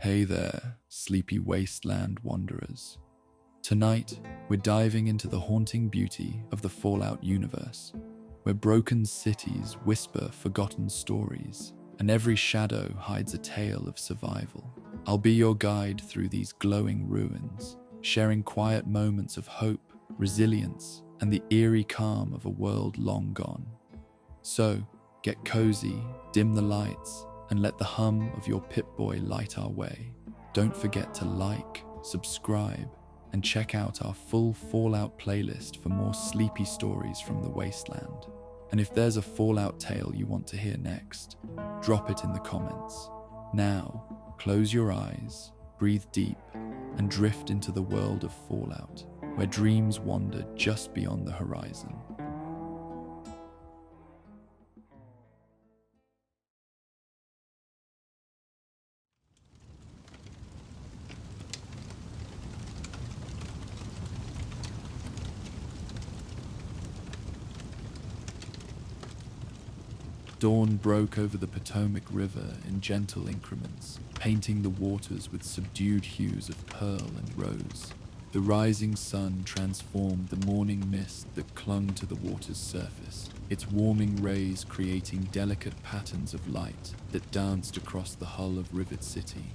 Hey there, sleepy wasteland wanderers. Tonight, we're diving into the haunting beauty of the Fallout universe, where broken cities whisper forgotten stories, and every shadow hides a tale of survival. I'll be your guide through these glowing ruins, sharing quiet moments of hope, resilience, and the eerie calm of a world long gone. So, get cozy, dim the lights, and let the hum of your Pip-Boy light our way. Don't forget to like, subscribe, and check out our full Fallout playlist for more sleepy stories from the wasteland. And if there's a Fallout tale you want to hear next, drop it in the comments. Now, close your eyes, breathe deep, and drift into the world of Fallout, where dreams wander just beyond the horizon. Dawn broke over the Potomac River in gentle increments, painting the waters with subdued hues of pearl and rose. The rising sun transformed the morning mist that clung to the water's surface, its warming rays creating delicate patterns of light that danced across the hull of Rivet City.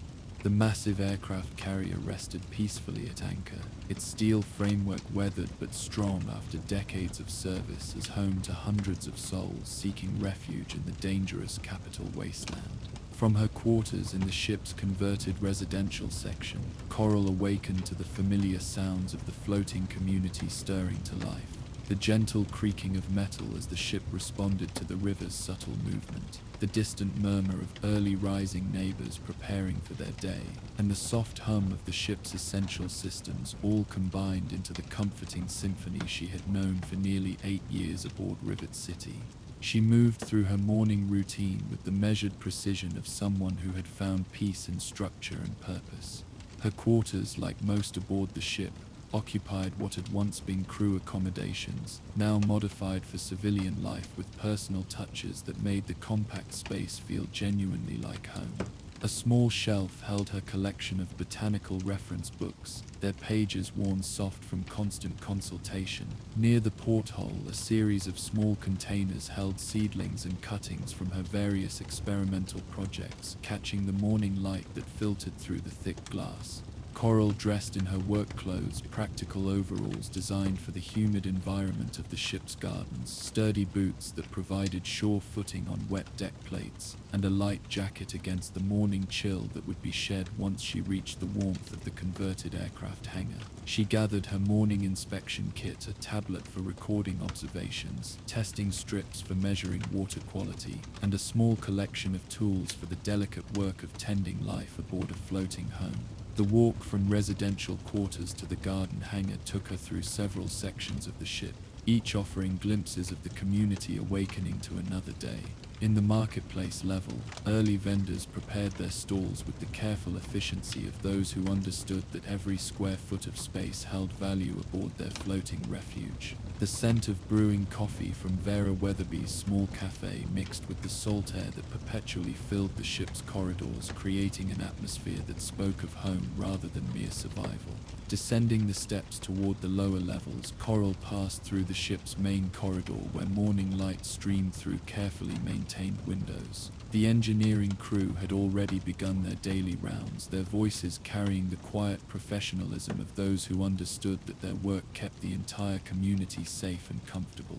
The massive aircraft carrier rested peacefully at anchor, its steel framework weathered but strong after decades of service as home to hundreds of souls seeking refuge in the dangerous capital wasteland. From her quarters in the ship's converted residential section, Coral awakened to the familiar sounds of the floating community stirring to life. The gentle creaking of metal as the ship responded to the river's subtle movement, the distant murmur of early rising neighbors preparing for their day, and the soft hum of the ship's essential systems all combined into the comforting symphony she had known for nearly 8 years aboard Rivet City. She moved through her morning routine with the measured precision of someone who had found peace in structure and purpose. Her quarters, like most aboard the ship, occupied what had once been crew accommodations, now modified for civilian life with personal touches that made the compact space feel genuinely like home. A small shelf held her collection of botanical reference books, their pages worn soft from constant consultation. Near the porthole, a series of small containers held seedlings and cuttings from her various experimental projects, catching the morning light that filtered through the thick glass. Coral, dressed in her work clothes, practical overalls designed for the humid environment of the ship's gardens, sturdy boots that provided sure footing on wet deck plates, and a light jacket against the morning chill that would be shed once she reached the warmth of the converted aircraft hangar. She gathered her morning inspection kit, a tablet for recording observations, testing strips for measuring water quality, and a small collection of tools for the delicate work of tending life aboard a floating home. The walk from residential quarters to the garden hangar took her through several sections of the ship, each offering glimpses of the community awakening to another day. In the marketplace level, early vendors prepared their stalls with the careful efficiency of those who understood that every square foot of space held value aboard their floating refuge. The scent of brewing coffee from Vera Weatherby's small cafe mixed with the salt air that perpetually filled the ship's corridors, creating an atmosphere that spoke of home rather than mere survival. Descending the steps toward the lower levels, Coral passed through the ship's main corridor where morning light streamed through carefully maintained windows. The engineering crew had already begun their daily rounds, their voices carrying the quiet professionalism of those who understood that their work kept the entire community safe and comfortable.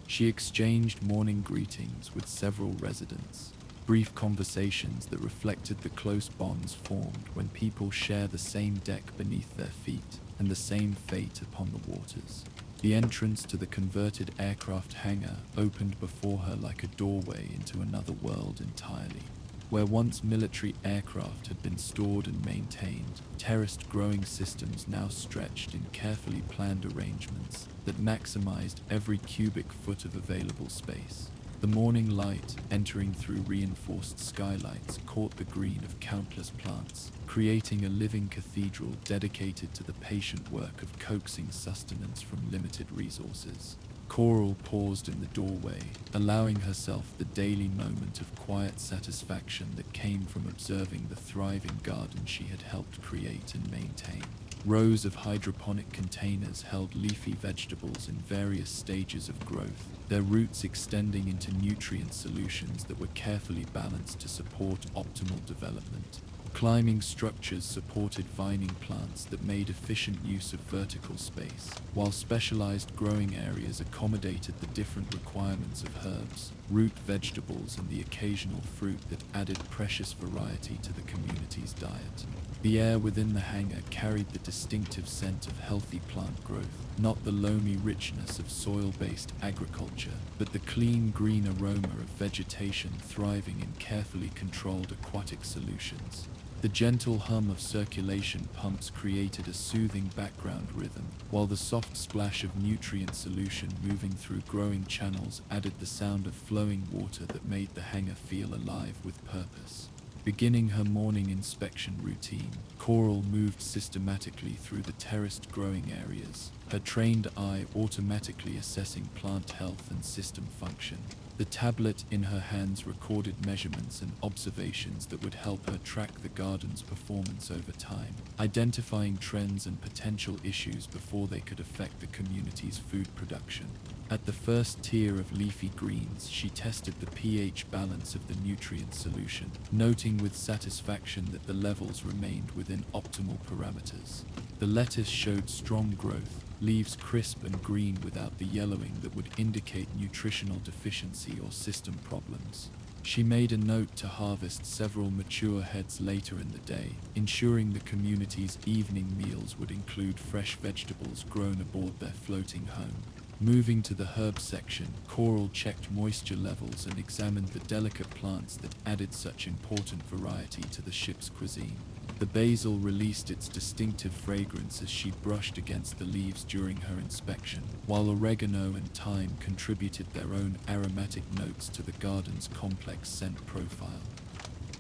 She exchanged morning greetings with several residents, brief conversations that reflected the close bonds formed when people share the same deck beneath their feet and the same fate upon the waters. The entrance to the converted aircraft hangar opened before her like a doorway into another world entirely. Where once military aircraft had been stored and maintained, terraced growing systems now stretched in carefully planned arrangements that maximized every cubic foot of available space. The morning light, entering through reinforced skylights, caught the green of countless plants, creating a living cathedral dedicated to the patient work of coaxing sustenance from limited resources. Coral paused in the doorway, allowing herself the daily moment of quiet satisfaction that came from observing the thriving garden she had helped create and maintain. Rows of hydroponic containers held leafy vegetables in various stages of growth, their roots extending into nutrient solutions that were carefully balanced to support optimal development. Climbing structures supported vining plants that made efficient use of vertical space, while specialized growing areas accommodated the different requirements of herbs, root vegetables, and the occasional fruit that added precious variety to the community's diet. The air within the hangar carried the distinctive scent of healthy plant growth, not the loamy richness of soil-based agriculture, but the clean green aroma of vegetation thriving in carefully controlled aquatic solutions. The gentle hum of circulation pumps created a soothing background rhythm, while the soft splash of nutrient solution moving through growing channels added the sound of flowing water that made the hangar feel alive with purpose. Beginning her morning inspection routine, Coral moved systematically through the terraced growing areas, her trained eye automatically assessing plant health and system function. The tablet in her hands recorded measurements and observations that would help her track the garden's performance over time, identifying trends and potential issues before they could affect the community's food production. At the first tier of leafy greens, she tested the pH balance of the nutrient solution, noting with satisfaction that the levels remained within optimal parameters. The lettuce showed strong growth, leaves crisp and green without the yellowing that would indicate nutritional deficiency or system problems. She made a note to harvest several mature heads later in the day, ensuring the community's evening meals would include fresh vegetables grown aboard their floating home. Moving to the herb section, Coral checked moisture levels and examined the delicate plants that added such important variety to the ship's cuisine. The basil released its distinctive fragrance as she brushed against the leaves during her inspection, while oregano and thyme contributed their own aromatic notes to the garden's complex scent profile.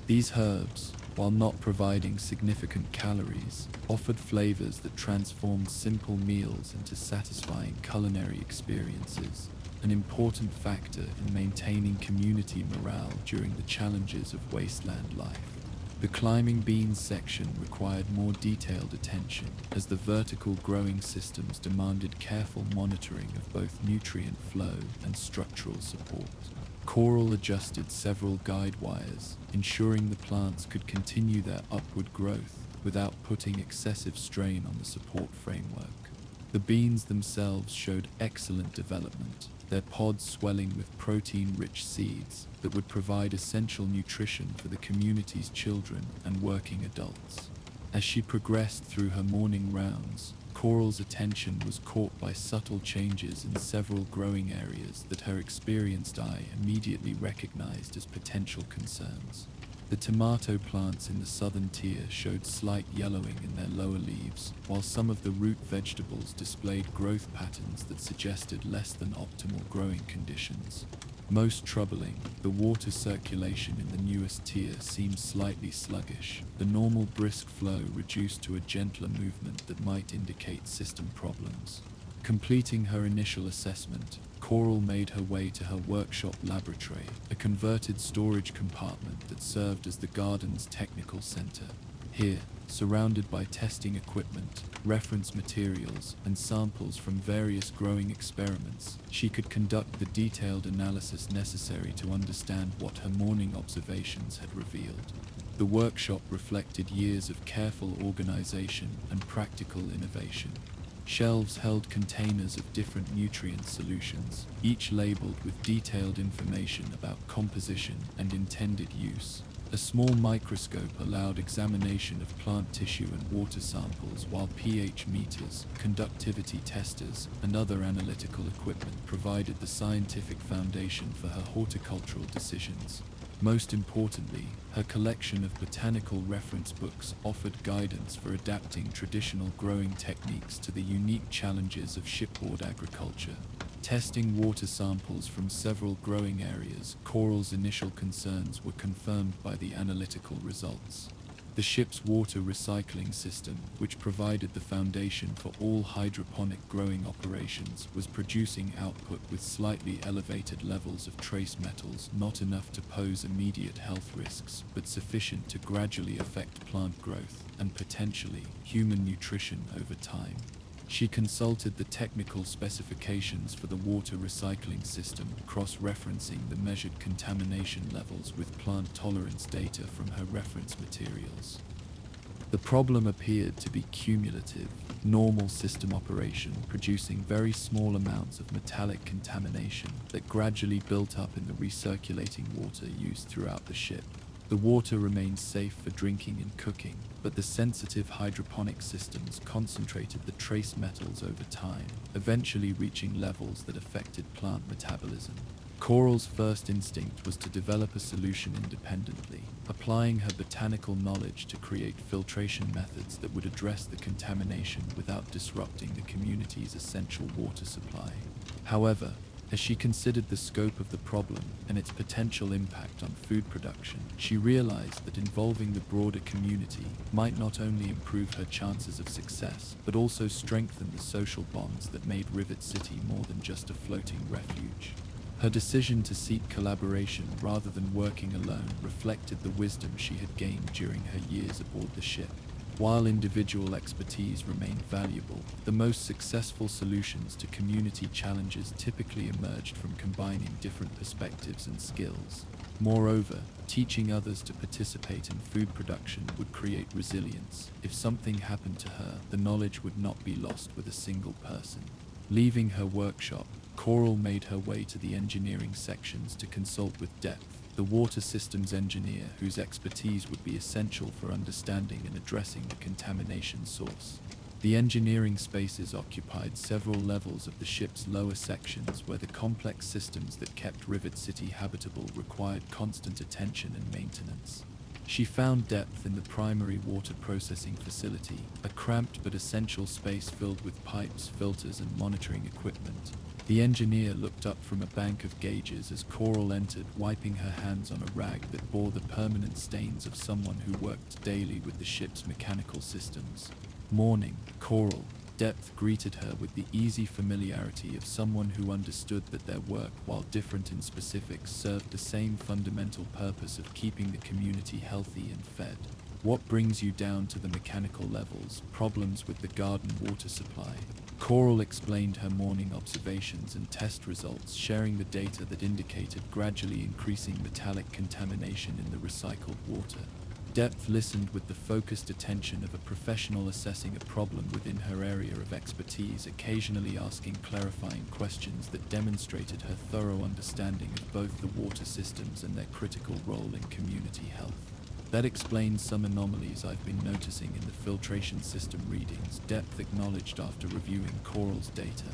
These herbs, while not providing significant calories, offered flavors that transformed simple meals into satisfying culinary experiences, an important factor in maintaining community morale during the challenges of wasteland life. The climbing beans section required more detailed attention, as the vertical growing systems demanded careful monitoring of both nutrient flow and structural support. Coral adjusted several guide wires, ensuring the plants could continue their upward growth without putting excessive strain on the support framework. The beans themselves showed excellent development, their pods swelling with protein-rich seeds that would provide essential nutrition for the community's children and working adults. As she progressed through her morning rounds, Coral's attention was caught by subtle changes in several growing areas that her experienced eye immediately recognized as potential concerns. The tomato plants in the southern tier showed slight yellowing in their lower leaves, while some of the root vegetables displayed growth patterns that suggested less than optimal growing conditions. Most troubling, the water circulation in the newest tier seemed slightly sluggish, the normal brisk flow reduced to a gentler movement that might indicate system problems. Completing her initial assessment, Coral made her way to her workshop laboratory, a converted storage compartment that served as the garden's technical center. Here, surrounded by testing equipment, reference materials, and samples from various growing experiments, she could conduct the detailed analysis necessary to understand what her morning observations had revealed. The workshop reflected years of careful organization and practical innovation. Shelves held containers of different nutrient solutions, each labeled with detailed information about composition and intended use. A small microscope allowed examination of plant tissue and water samples, while pH meters, conductivity testers, and other analytical equipment provided the scientific foundation for her horticultural decisions. Most importantly, her collection of botanical reference books offered guidance for adapting traditional growing techniques to the unique challenges of shipboard agriculture. Testing water samples from several growing areas, Coral's initial concerns were confirmed by the analytical results. The ship's water recycling system, which provided the foundation for all hydroponic growing operations, was producing output with slightly elevated levels of trace metals, not enough to pose immediate health risks, but sufficient to gradually affect plant growth and potentially human nutrition over time. She consulted the technical specifications for the water recycling system, cross-referencing the measured contamination levels with plant tolerance data from her reference materials. The problem appeared to be cumulative, normal system operation producing very small amounts of metallic contamination that gradually built up in the recirculating water used throughout the ship. The water remained safe for drinking and cooking, but the sensitive hydroponic systems concentrated the trace metals over time, eventually reaching levels that affected plant metabolism. Coral's first instinct was to develop a solution independently, applying her botanical knowledge to create filtration methods that would address the contamination without disrupting the community's essential water supply. However, as she considered the scope of the problem and its potential impact on food production, she realized that involving the broader community might not only improve her chances of success, but also strengthen the social bonds that made Rivet City more than just a floating refuge. Her decision to seek collaboration rather than working alone reflected the wisdom she had gained during her years aboard the ship. While individual expertise remained valuable, the most successful solutions to community challenges typically emerged from combining different perspectives and skills. Moreover, teaching others to participate in food production would create resilience. If something happened to her, the knowledge would not be lost with a single person. Leaving her workshop, Coral made her way to the engineering sections to consult with Depth, the water systems engineer whose expertise would be essential for understanding and addressing the contamination source. The engineering spaces occupied several levels of the ship's lower sections where the complex systems that kept Rivet City habitable required constant attention and maintenance. She found Depth in the primary water processing facility, a cramped but essential space filled with pipes, filters, and monitoring equipment. The engineer looked up from a bank of gauges as Coral entered, wiping her hands on a rag that bore the permanent stains of someone who worked daily with the ship's mechanical systems. Morning, Coral. Depth greeted her with the easy familiarity of someone who understood that their work, while different in specifics, served the same fundamental purpose of keeping the community healthy and fed. What brings you down to the mechanical levels? Problems with the garden water supply? Coral explained her morning observations and test results, sharing the data that indicated gradually increasing metallic contamination in the recycled water. Depth listened with the focused attention of a professional assessing a problem within her area of expertise, occasionally asking clarifying questions that demonstrated her thorough understanding of both the water systems and their critical role in community health. That explains some anomalies I've been noticing in the filtration system readings, Depth acknowledged after reviewing Coral's data.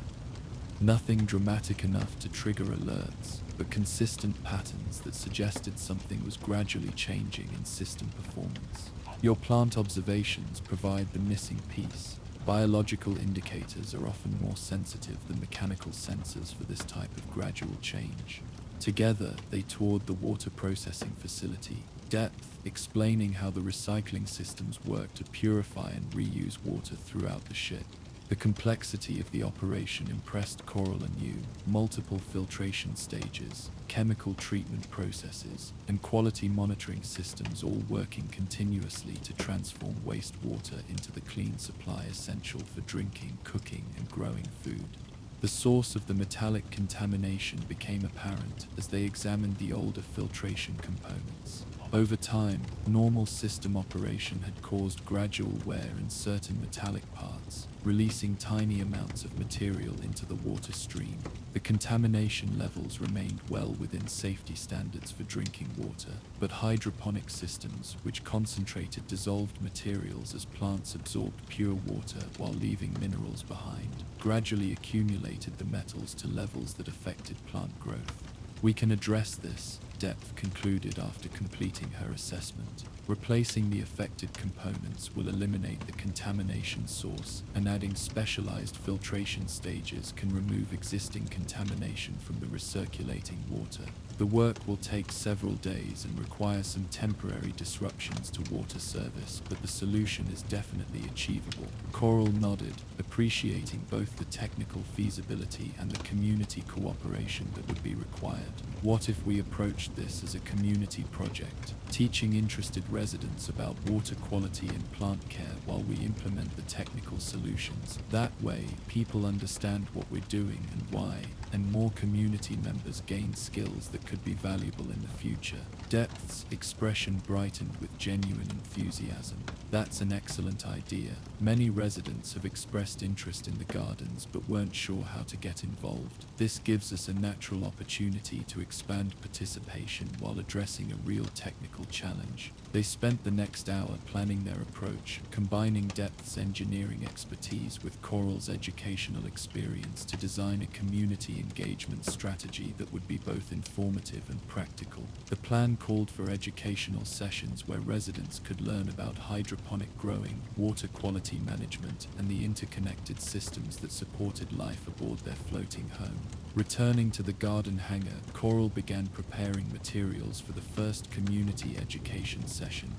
Nothing dramatic enough to trigger alerts, but consistent patterns that suggested something was gradually changing in system performance. Your plant observations provide the missing piece. Biological indicators are often more sensitive than mechanical sensors for this type of gradual change. Together, they toured the water processing facility, Depth explaining how the recycling systems work to purify and reuse water throughout the ship. The complexity of the operation impressed Coral anew. Multiple filtration stages, chemical treatment processes, and quality monitoring systems all working continuously to transform wastewater into the clean supply essential for drinking, cooking, and growing food. The source of the metallic contamination became apparent as they examined the older filtration components. Over time, normal system operation had caused gradual wear in certain metallic parts, releasing tiny amounts of material into the water stream. The contamination levels remained well within safety standards for drinking water, but hydroponic systems, which concentrated dissolved materials as plants absorbed pure water while leaving minerals behind, gradually accumulated the metals to levels that affected plant growth. We can address this, Depth concluded after completing her assessment. Replacing the affected components will eliminate the contamination source, and adding specialized filtration stages can remove existing contamination from the recirculating water. The work will take several days and require some temporary disruptions to water service, but the solution is definitely achievable. Coral nodded, appreciating both the technical feasibility and the community cooperation that would be required. What if we approached this as a community project, teaching interested residents about water quality and plant care while we implement the technical solutions? That way, people understand what we're doing and why, and more community members gain skills that could be valuable in the future. Depth's expression brightened with genuine enthusiasm. That's an excellent idea. Many residents have expressed interest in the gardens but weren't sure how to get involved. This gives us a natural opportunity to expand participation while addressing a real technical challenge. They spent the next hour planning their approach, combining Depth's engineering expertise with Coral's educational experience to design a community engagement strategy that would be both informative and practical. The plan called for educational sessions where residents could learn about hydroponic growing, water quality management, and the interconnected systems that supported life aboard their floating home. Returning to the garden hangar, Coral began preparing materials for the first community education session.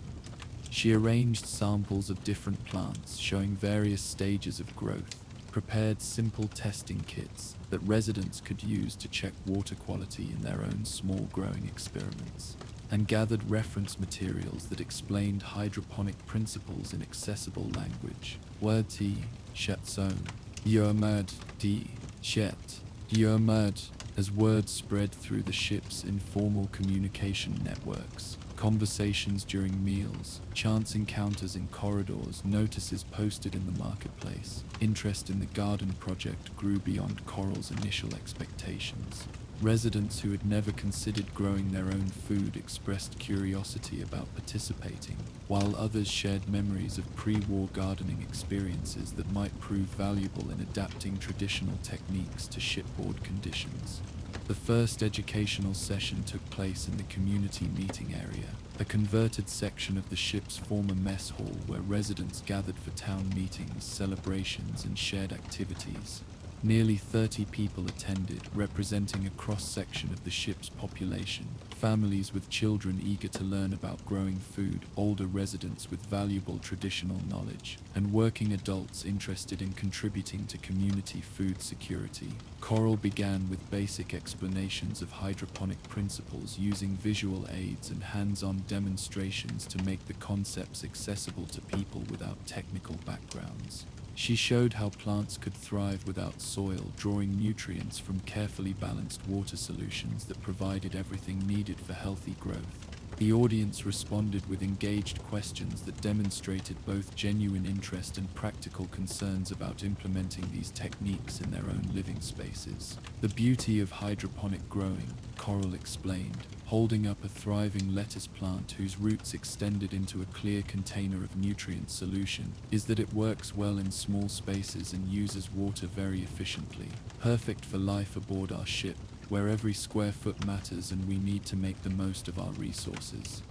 She arranged samples of different plants showing various stages of growth, prepared simple testing kits that residents could use to check water quality in their own small growing experiments, and gathered reference materials that explained hydroponic principles in accessible language. Word T, Shetson, Yomad D, Shet, Yomad, as words spread through the ship's informal communication networks. Conversations during meals, chance encounters in corridors, notices posted in the marketplace. Interest in the garden project grew beyond Coral's initial expectations. Residents who had never considered growing their own food expressed curiosity about participating, while others shared memories of pre-war gardening experiences that might prove valuable in adapting traditional techniques to shipboard conditions. The first educational session took place in the community meeting area, a converted section of the ship's former mess hall where residents gathered for town meetings, celebrations, and shared activities. Nearly 30 people attended, representing a cross-section of the ship's population. Families with children eager to learn about growing food, older residents with valuable traditional knowledge, and working adults interested in contributing to community food security. Coral began with basic explanations of hydroponic principles using visual aids and hands-on demonstrations to make the concepts accessible to people without technical backgrounds. She showed how plants could thrive without soil, drawing nutrients from carefully balanced water solutions that provided everything needed for healthy growth. The audience responded with engaged questions that demonstrated both genuine interest and practical concerns about implementing these techniques in their own living spaces. The beauty of hydroponic growing, Coral explained, holding up a thriving lettuce plant whose roots extended into a clear container of nutrient solution, is that it works well in small spaces and uses water very efficiently, perfect for life aboard our ship, where every square foot matters and we need to make the most of our resources.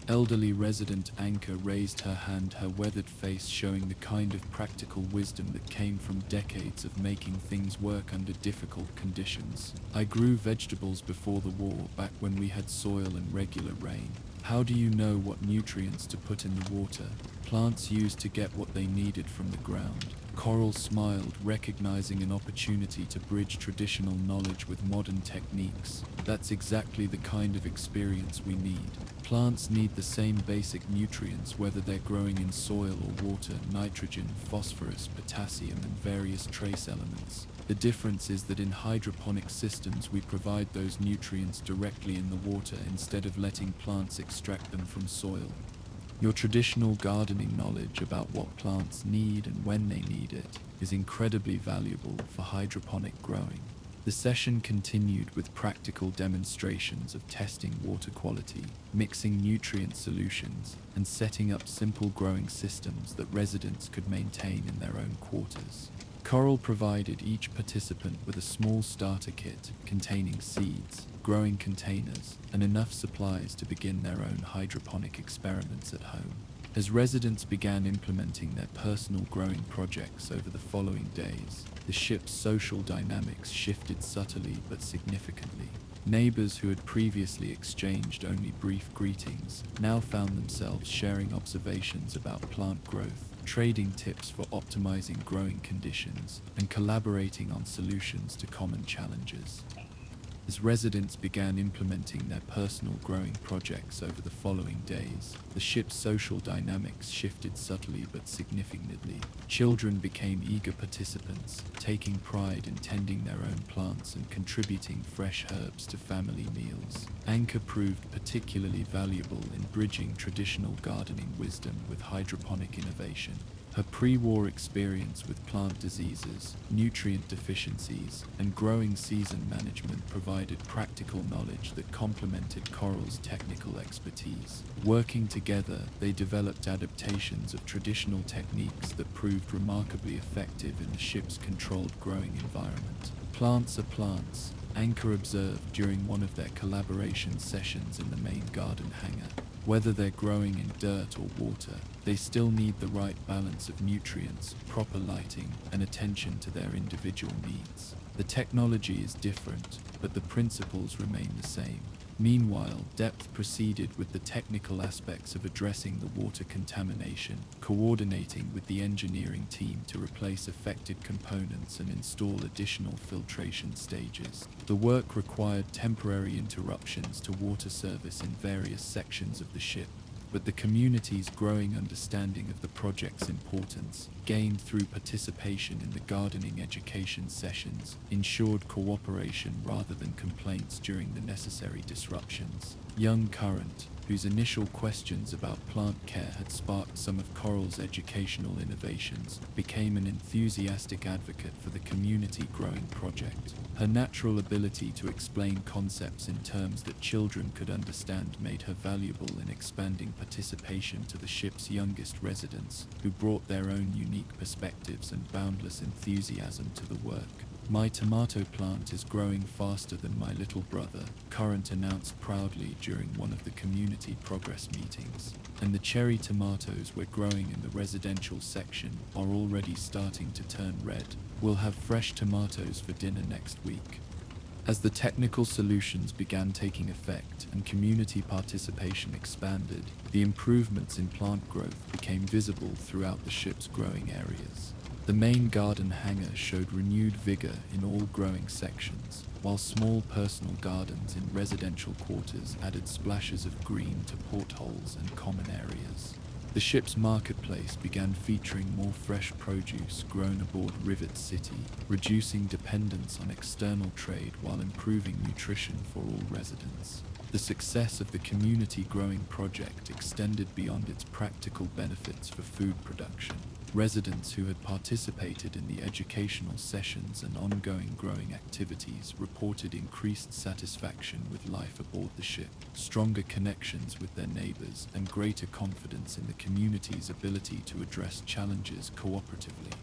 Elderly resident Anka raised her hand, her weathered face showing the kind of practical wisdom that came from decades of making things work under difficult conditions. I grew vegetables before the war, back when we had soil and regular rain. How do you know what nutrients to put in the water? Plants used to get what they needed from the ground. Coral smiled, recognizing an opportunity to bridge traditional knowledge with modern techniques. That's exactly the kind of experience we need. Plants need the same basic nutrients whether they're growing in soil or water: nitrogen, phosphorus, potassium, and various trace elements. The difference is that in hydroponic systems we provide those nutrients directly in the water instead of letting plants extract them from soil. Your traditional gardening knowledge about what plants need and when they need it is incredibly valuable for hydroponic growing. The session continued with practical demonstrations of testing water quality, mixing nutrient solutions, and setting up simple growing systems that residents could maintain in their own quarters. Coral provided each participant with a small starter kit containing seeds, growing containers, and enough supplies to begin their own hydroponic experiments at home. As residents began implementing their personal growing projects over the following days, the ship's social dynamics shifted subtly but significantly. Neighbors who had previously exchanged only brief greetings now found themselves sharing observations about plant growth, trading tips for optimizing growing conditions, and collaborating on solutions to common challenges. As residents began implementing their personal growing projects over the following days, the ship's social dynamics shifted subtly but significantly. Children became eager participants, taking pride in tending their own plants and contributing fresh herbs to family meals. Anchor proved particularly valuable in bridging traditional gardening wisdom with hydroponic innovation. Her pre-war experience with plant diseases, nutrient deficiencies, and growing season management provided practical knowledge that complemented Coral's technical expertise. Working together, they developed adaptations of traditional techniques that proved remarkably effective in the ship's controlled growing environment. Plants are plants, Anchor observed during one of their collaboration sessions in the main garden hangar. Whether they're growing in dirt or water, they still need the right balance of nutrients, proper lighting, and attention to their individual needs. The technology is different, but the principles remain the same. Meanwhile, Depth proceeded with the technical aspects of addressing the water contamination, coordinating with the engineering team to replace affected components and install additional filtration stages. The work required temporary interruptions to water service in various sections of the ship, but the community's growing understanding of the project's importance, gained through participation in the gardening education sessions, ensured cooperation rather than complaints during the necessary disruptions. Young Current, whose initial questions about plant care had sparked some of Coral's educational innovations, became an enthusiastic advocate for the community growing project. Her natural ability to explain concepts in terms that children could understand made her valuable in expanding participation to the ship's youngest residents, who brought their own unique perspectives and boundless enthusiasm to the work. "My tomato plant is growing faster than my little brother," Current announced proudly during one of the community progress meetings. "And the cherry tomatoes we're growing in the residential section are already starting to turn red. We'll have fresh tomatoes for dinner next week." As the technical solutions began taking effect and community participation expanded, the improvements in plant growth became visible throughout the ship's growing areas. The main garden hangar showed renewed vigor in all growing sections, while small personal gardens in residential quarters added splashes of green to portholes and common areas. The ship's marketplace began featuring more fresh produce grown aboard Rivet City, reducing dependence on external trade while improving nutrition for all residents. The success of the community growing project extended beyond its practical benefits for food production. Residents who had participated in the educational sessions and ongoing growing activities reported increased satisfaction with life aboard the ship, stronger connections with their neighbors, and greater confidence in the community's ability to address challenges cooperatively.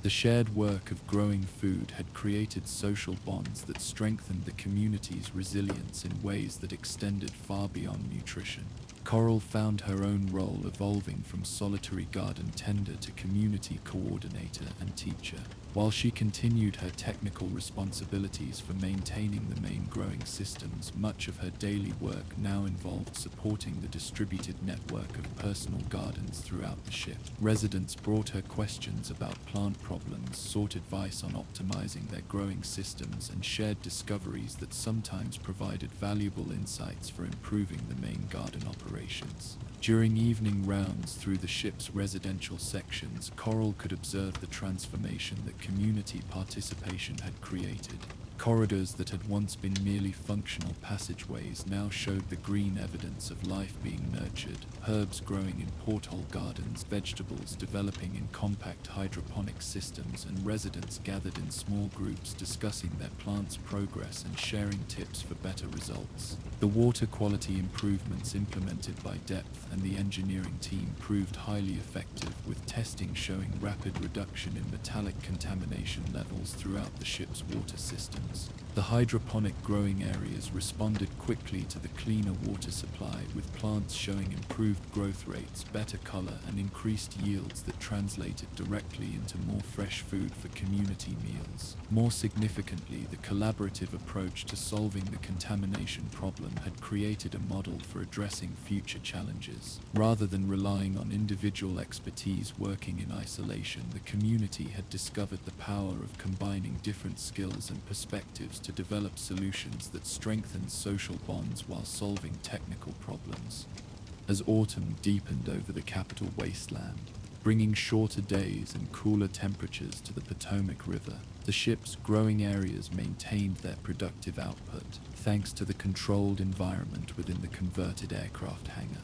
The shared work of growing food had created social bonds that strengthened the community's resilience in ways that extended far beyond nutrition. Coral found her own role evolving from solitary garden tender to community coordinator and teacher. While she continued her technical responsibilities for maintaining the main growing systems, much of her daily work now involved supporting the distributed network of personal gardens throughout the ship. Residents brought her questions about plant problems, sought advice on optimizing their growing systems, and shared discoveries that sometimes provided valuable insights for improving the main garden operations. During evening rounds through the ship's residential sections, Coral could observe the transformation that community participation had created. Corridors that had once been merely functional passageways now showed the green evidence of life being nurtured, herbs growing in porthole gardens, vegetables developing in compact hydroponic systems, and residents gathered in small groups discussing their plants' progress and sharing tips for better results. The water quality improvements implemented by Depth and the engineering team proved highly effective, with testing showing rapid reduction in metallic contamination levels throughout the ship's water systems. systems. The hydroponic growing areas responded quickly to the cleaner water supply, with plants showing improved growth rates, better color, and increased yields that translated directly into more fresh food for community meals. More significantly, the collaborative approach to solving the contamination problem had created a model for addressing future challenges. Rather than relying on individual expertise working in isolation, the community had discovered the power of combining different skills and perspectives to develop solutions that strengthen social bonds while solving technical problems. As autumn deepened over the capital wasteland, bringing shorter days and cooler temperatures to the Potomac River, the ship's growing areas maintained their productive output, thanks to the controlled environment within the converted aircraft hangar.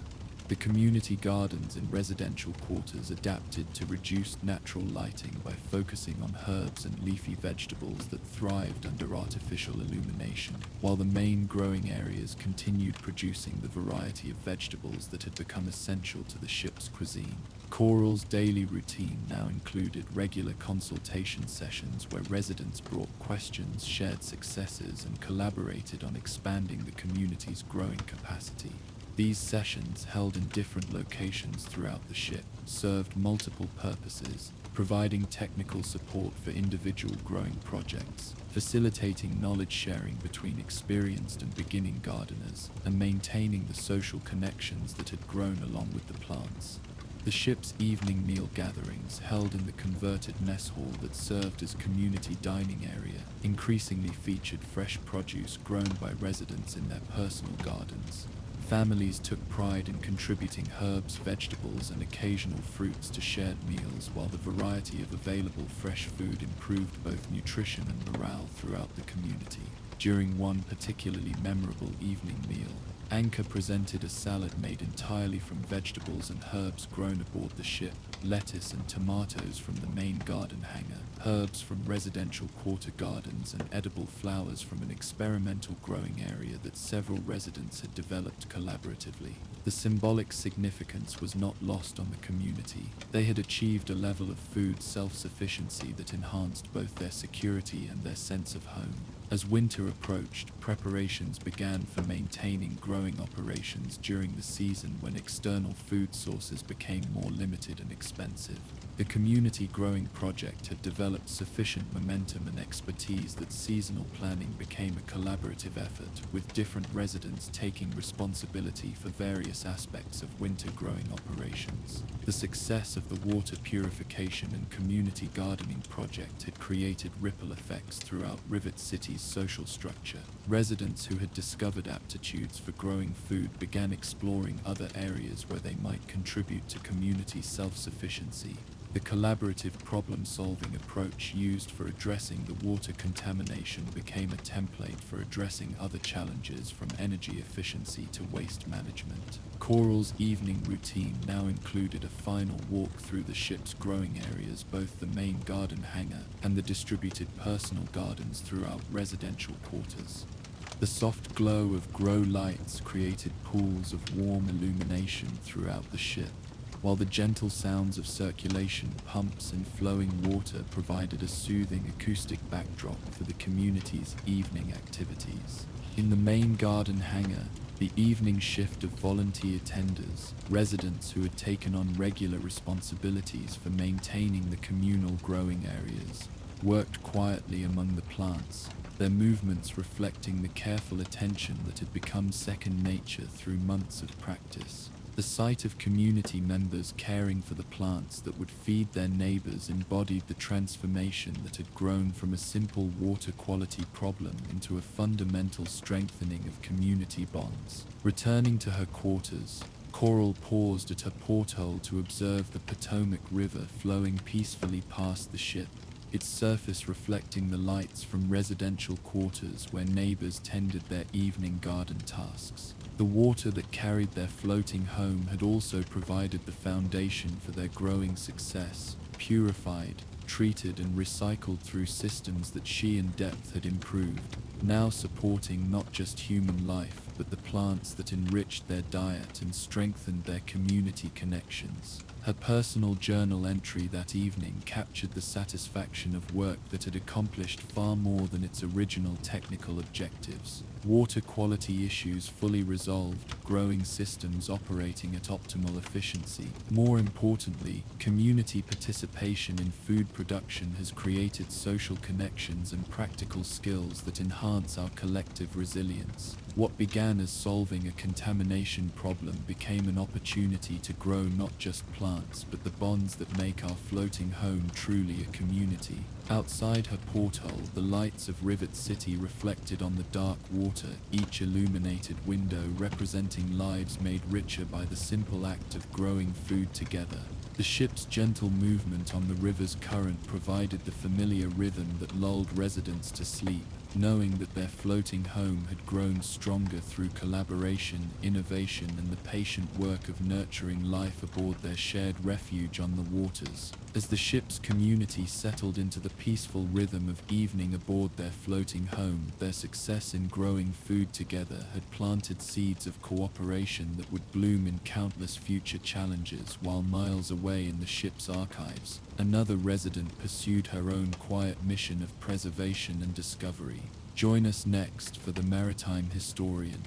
The community gardens in residential quarters adapted to reduced natural lighting by focusing on herbs and leafy vegetables that thrived under artificial illumination, while the main growing areas continued producing the variety of vegetables that had become essential to the ship's cuisine. Coral's daily routine now included regular consultation sessions where residents brought questions, shared successes, and collaborated on expanding the community's growing capacity. These sessions, held in different locations throughout the ship, served multiple purposes, providing technical support for individual growing projects, facilitating knowledge sharing between experienced and beginning gardeners, and maintaining the social connections that had grown along with the plants. The ship's evening meal gatherings, held in the converted mess hall that served as community dining area, increasingly featured fresh produce grown by residents in their personal gardens. Families took pride in contributing herbs, vegetables, and occasional fruits to shared meals, while the variety of available fresh food improved both nutrition and morale throughout the community. During one particularly memorable evening meal, Anchor presented a salad made entirely from vegetables and herbs grown aboard the ship, lettuce and tomatoes from the main garden hangar, herbs from residential quarter gardens, and edible flowers from an experimental growing area that several residents had developed collaboratively. The symbolic significance was not lost on the community. They had achieved a level of food self-sufficiency that enhanced both their security and their sense of home. As winter approached, preparations began for maintaining growing operations during the season when external food sources became more limited and expensive. The community growing project had developed sufficient momentum and expertise that seasonal planning became a collaborative effort, with different residents taking responsibility for various aspects of winter growing operations. The success of the water purification and community gardening project had created ripple effects throughout Rivet City's social structure. Residents who had discovered aptitudes for growing food began exploring other areas where they might contribute to community self-sufficiency. The collaborative problem-solving approach used for addressing the water contamination became a template for addressing other challenges, from energy efficiency to waste management. Coral's evening routine now included a final walk through the ship's growing areas, both the main garden hangar and the distributed personal gardens throughout residential quarters. The soft glow of grow lights created pools of warm illumination throughout the ship, while the gentle sounds of circulation pumps and flowing water provided a soothing acoustic backdrop for the community's evening activities. In the main garden hangar, the evening shift of volunteer tenders, residents who had taken on regular responsibilities for maintaining the communal growing areas, worked quietly among the plants, their movements reflecting the careful attention that had become second nature through months of practice. The sight of community members caring for the plants that would feed their neighbors embodied the transformation that had grown from a simple water quality problem into a fundamental strengthening of community bonds. Returning to her quarters, Coral paused at her porthole to observe the Potomac River flowing peacefully past the ship, its surface reflecting the lights from residential quarters where neighbors tended their evening garden tasks. The water that carried their floating home had also provided the foundation for their growing success, purified, treated, and recycled through systems that she and Depth had improved, now supporting not just human life, but the plants that enriched their diet and strengthened their community connections. Her personal journal entry that evening captured the satisfaction of work that had accomplished far more than its original technical objectives. Water quality issues fully resolved, growing systems operating at optimal efficiency. More importantly, community participation in food production has created social connections and practical skills that enhance our collective resilience. What began as solving a contamination problem became an opportunity to grow not just plants but the bonds that make our floating home truly a community. Outside her porthole, the lights of Rivet City reflected on the dark water, each illuminated window representing lives made richer by the simple act of growing food together. The ship's gentle movement on the river's current provided the familiar rhythm that lulled residents to sleep, knowing that their floating home had grown stronger through collaboration, innovation, and the patient work of nurturing life aboard their shared refuge on the waters. As the ship's community settled into the peaceful rhythm of evening aboard their floating home, their success in growing food together had planted seeds of cooperation that would bloom in countless future challenges. While miles away in the ship's archives, another resident pursued her own quiet mission of preservation and discovery. Join us next for the Maritime Historian.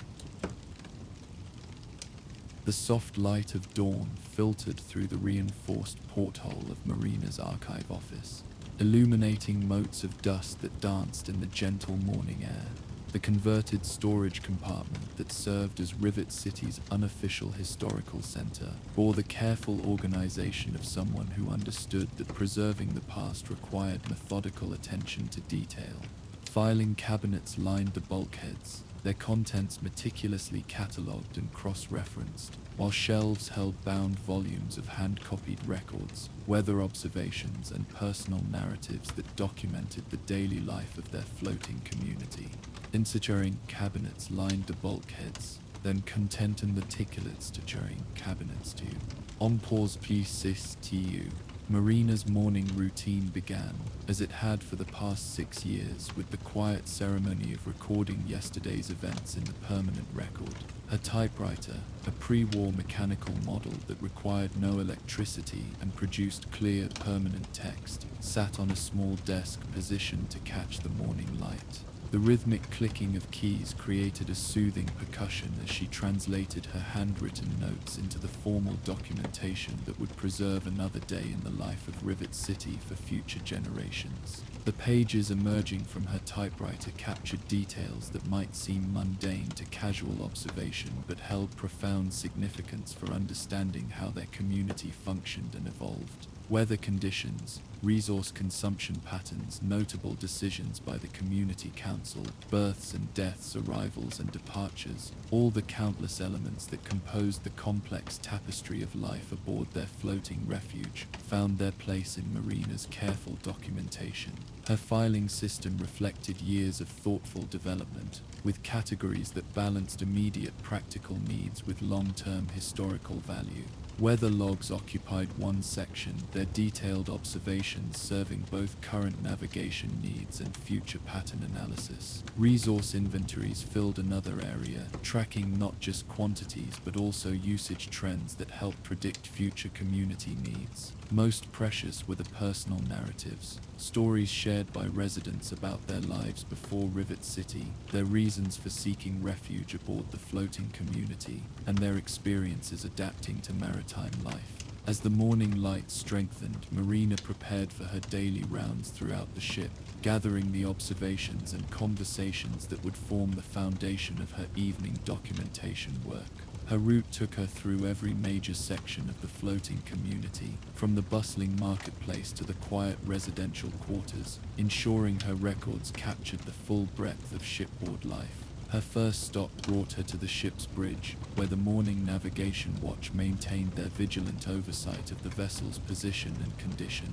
The soft light of dawn filtered through the reinforced porthole of Marina's archive office, illuminating motes of dust that danced in the gentle morning air. The converted storage compartment that served as Rivet City's unofficial historical center bore the careful organization of someone who understood that preserving the past required methodical attention to detail. Filing cabinets lined the bulkheads, their contents meticulously catalogued and cross-referenced, while shelves held bound volumes of hand-copied records, weather observations, and personal narratives that documented the daily life of their floating community. Insaturing cabinets lined the bulkheads, then content and meticulates to during cabinets too. On pause P6TU. Marina's morning routine began, as it had for the past 6 years, with the quiet ceremony of recording yesterday's events in the permanent record. Her typewriter, a pre-war mechanical model that required no electricity and produced clear, permanent text, sat on a small desk positioned to catch the morning light. The rhythmic clicking of keys created a soothing percussion as she translated her handwritten notes into the formal documentation that would preserve another day in the life of Rivet City for future generations. The pages emerging from her typewriter captured details that might seem mundane to casual observation but held profound significance for understanding how their community functioned and evolved. Weather conditions, resource consumption patterns, notable decisions by the community council, births and deaths, arrivals and departures, all the countless elements that composed the complex tapestry of life aboard their floating refuge found their place in Marina's careful documentation. Her filing system reflected years of thoughtful development, with categories that balanced immediate practical needs with long-term historical value. Weather logs occupied one section, their detailed observations serving both current navigation needs and future pattern analysis. Resource inventories filled another area, tracking not just quantities but also usage trends that help predict future community needs. Most precious were the personal narratives, stories shared by residents about their lives before Rivet City, their reasons for seeking refuge aboard the floating community, and their experiences adapting to maritime life. As the morning light strengthened, Marina prepared for her daily rounds throughout the ship, gathering the observations and conversations that would form the foundation of her evening documentation work. Her route took her through every major section of the floating community, from the bustling marketplace to the quiet residential quarters, ensuring her records captured the full breadth of shipboard life. Her first stop brought her to the ship's bridge, where the morning navigation watch maintained their vigilant oversight of the vessel's position and condition.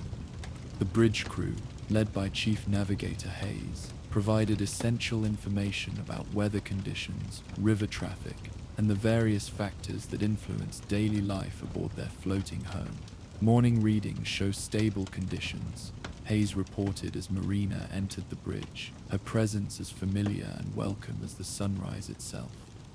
The bridge crew, led by Chief Navigator Hayes, provided essential information about weather conditions, river traffic, and the various factors that influenced daily life aboard their floating home. Morning readings show stable conditions, Hayes reported as Marina entered the bridge, her presence as familiar and welcome as the sunrise itself.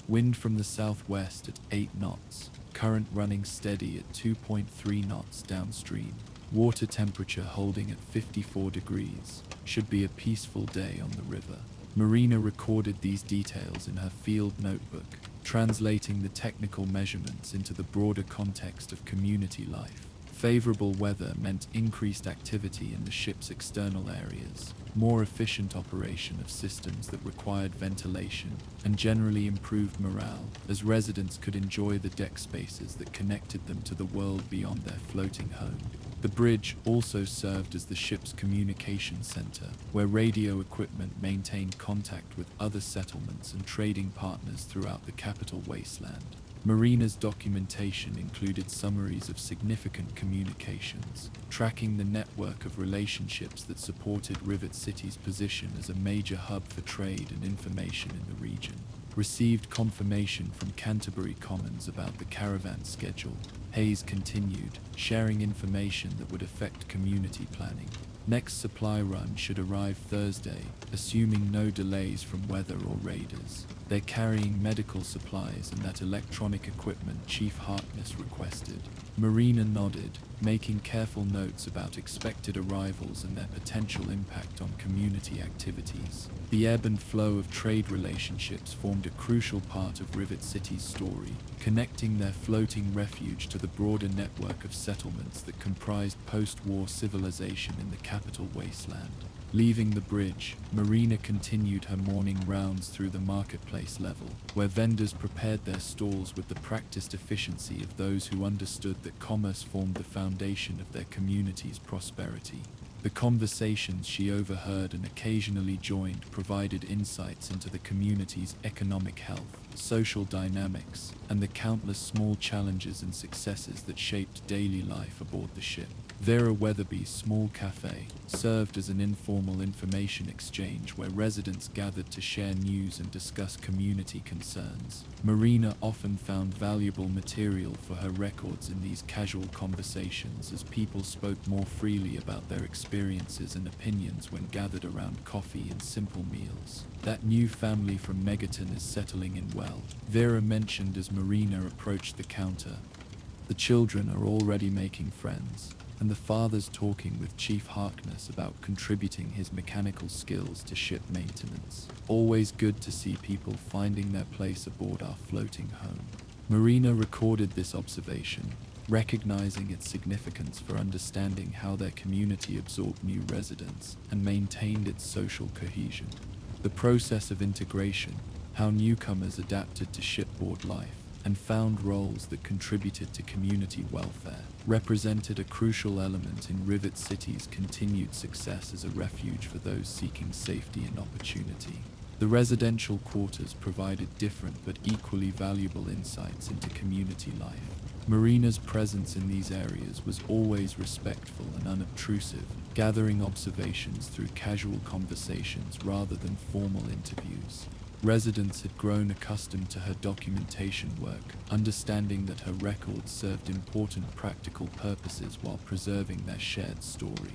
Wind from the southwest at 8 knots. Current running steady at 2.3 knots downstream. Water temperature holding at 54 degrees. Should be a peaceful day on the river. Marina recorded these details in her field notebook, translating the technical measurements into the broader context of community life. Favorable weather meant increased activity in the ship's external areas, more efficient operation of systems that required ventilation, and generally improved morale, as residents could enjoy the deck spaces that connected them to the world beyond their floating home. The bridge also served as the ship's communication center, where radio equipment maintained contact with other settlements and trading partners throughout the capital wasteland. Marina's documentation included summaries of significant communications, tracking the network of relationships that supported Rivet City's position as a major hub for trade and information in the region. Received confirmation from Canterbury Commons about the caravan schedule. Hayes continued, sharing information that would affect community planning. Next supply run should arrive Thursday, assuming no delays from weather or raiders. They're carrying medical supplies and that electronic equipment Chief Harkness requested. Marina nodded, making careful notes about expected arrivals and their potential impact on community activities. The ebb and flow of trade relationships formed a crucial part of Rivet City's story, connecting their floating refuge to the broader network of settlements that comprised post-war civilization in the capital wasteland. Leaving the bridge, Marina continued her morning rounds through the marketplace level, where vendors prepared their stalls with the practiced efficiency of those who understood that commerce formed the foundation of their community's prosperity. The conversations she overheard and occasionally joined provided insights into the community's economic health, social dynamics, and the countless small challenges and successes that shaped daily life aboard the ship. Vera Weatherby's small cafe served as an informal information exchange where residents gathered to share news and discuss community concerns. Marina often found valuable material for her records in these casual conversations as people spoke more freely about their experiences and opinions when gathered around coffee and simple meals. That new family from Megaton is settling in well, Vera mentioned as Marina approached the counter. The children are already making friends, and the father's talking with Chief Harkness about contributing his mechanical skills to ship maintenance. Always good to see people finding their place aboard our floating home. Marina recorded this observation, recognizing its significance for understanding how their community absorbed new residents and maintained its social cohesion. The process of integration, how newcomers adapted to shipboard life and found roles that contributed to community welfare, represented a crucial element in Rivet City's continued success as a refuge for those seeking safety and opportunity. The residential quarters provided different but equally valuable insights into community life. Marina's presence in these areas was always respectful and unobtrusive, gathering observations through casual conversations rather than formal interviews. Residents had grown accustomed to her documentation work, understanding that her records served important practical purposes while preserving their shared story.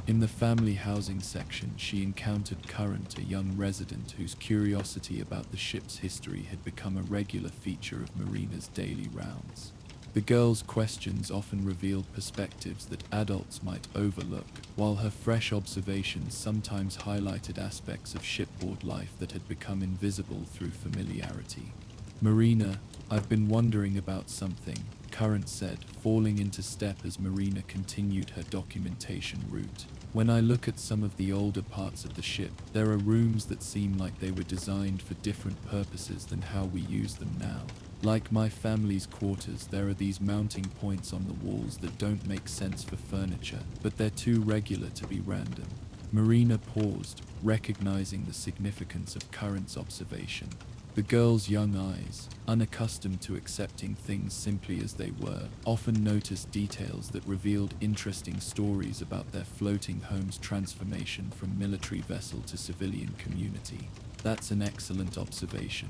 In the family housing section, she encountered Current, a young resident whose curiosity about the ship's history had become a regular feature of Marina's daily rounds. The girl's questions often revealed perspectives that adults might overlook, while her fresh observations sometimes highlighted aspects of shipboard life that had become invisible through familiarity. "Marina, I've been wondering about something," Current said, falling into step as Marina continued her documentation route. "When I look at some of the older parts of the ship, there are rooms that seem like they were designed for different purposes than how we use them now. Like my family's quarters, there are these mounting points on the walls that don't make sense for furniture, but they're too regular to be random." Marina paused, recognizing the significance of Current's observation. The girl's young eyes, unaccustomed to accepting things simply as they were, often noticed details that revealed interesting stories about their floating home's transformation from military vessel to civilian community. "That's an excellent observation,"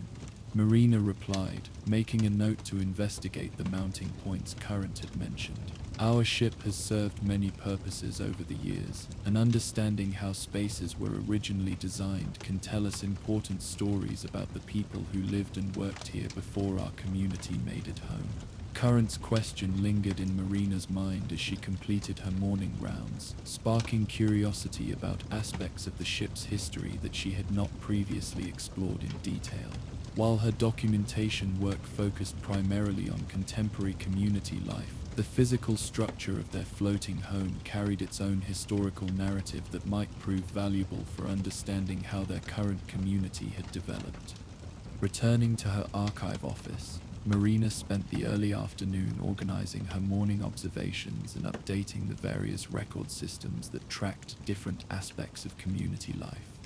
Marina replied, making a note to investigate the mounting points Current had mentioned. Our ship has served many purposes over the years, and understanding how spaces were originally designed can tell us important stories about the people who lived and worked here before our community made it home. Current's question lingered in Marina's mind as she completed her morning rounds, sparking curiosity about aspects of the ship's history that she had not previously explored in detail. While her documentation work focused primarily on contemporary community life, the physical structure of their floating home carried its own historical narrative that might prove valuable for understanding how their current community had developed. Returning to her archive office, Marina spent the early afternoon organizing her morning observations and updating the various record systems that tracked different aspects of community life.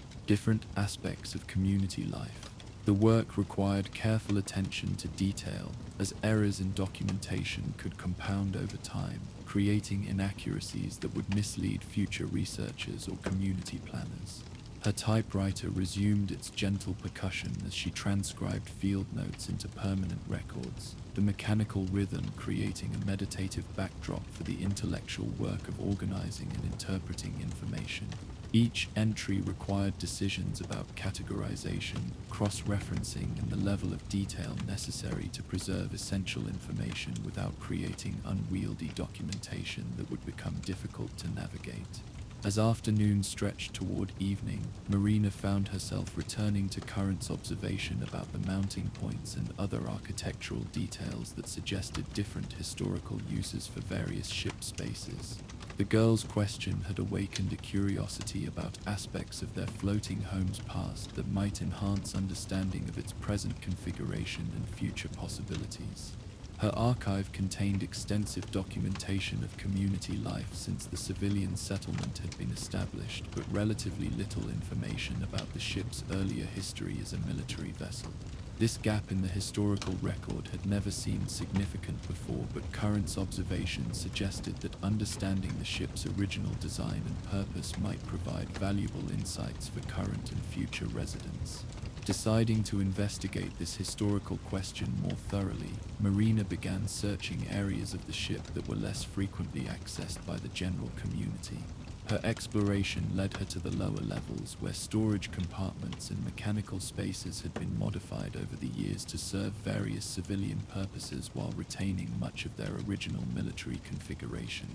The work required careful attention to detail, as errors in documentation could compound over time, creating inaccuracies that would mislead future researchers or community planners. Her typewriter resumed its gentle percussion as she transcribed field notes into permanent records, the mechanical rhythm creating a meditative backdrop for the intellectual work of organizing and interpreting information. Each entry required decisions about categorization, cross-referencing, and the level of detail necessary to preserve essential information without creating unwieldy documentation that would become difficult to navigate. As afternoon stretched toward evening, Marina found herself returning to Current's observation about the mounting points and other architectural details that suggested different historical uses for various ship spaces. The girl's question had awakened a curiosity about aspects of their floating home's past that might enhance understanding of its present configuration and future possibilities. Her archive contained extensive documentation of community life since the civilian settlement had been established, but relatively little information about the ship's earlier history as a military vessel. This gap in the historical record had never seemed significant before, but Current's observations suggested that understanding the ship's original design and purpose might provide valuable insights for current and future residents. Deciding to investigate this historical question more thoroughly, Marina began searching areas of the ship that were less frequently accessed by the general community. Her exploration led her to the lower levels, where storage compartments and mechanical spaces had been modified over the years to serve various civilian purposes while retaining much of their original military configuration.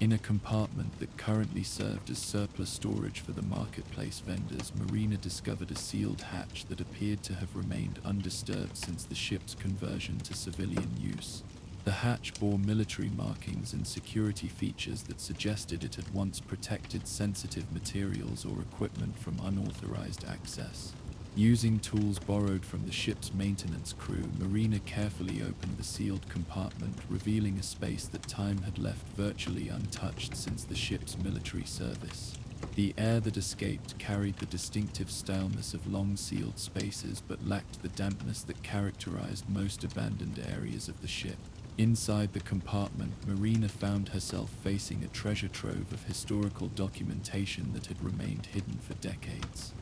In a compartment that currently served as surplus storage for the marketplace vendors, Marina discovered a sealed hatch that appeared to have remained undisturbed since the ship's conversion to civilian use. The hatch bore military markings and security features that suggested it had once protected sensitive materials or equipment from unauthorized access. Using tools borrowed from the ship's maintenance crew, Marina carefully opened the sealed compartment, revealing a space that time had left virtually untouched since the ship's military service. The air that escaped carried the distinctive staleness of long-sealed spaces, but lacked the dampness that characterized most abandoned areas of the ship. Inside the compartment, Marina found herself facing a treasure trove of historical documentation that had remained hidden for decades.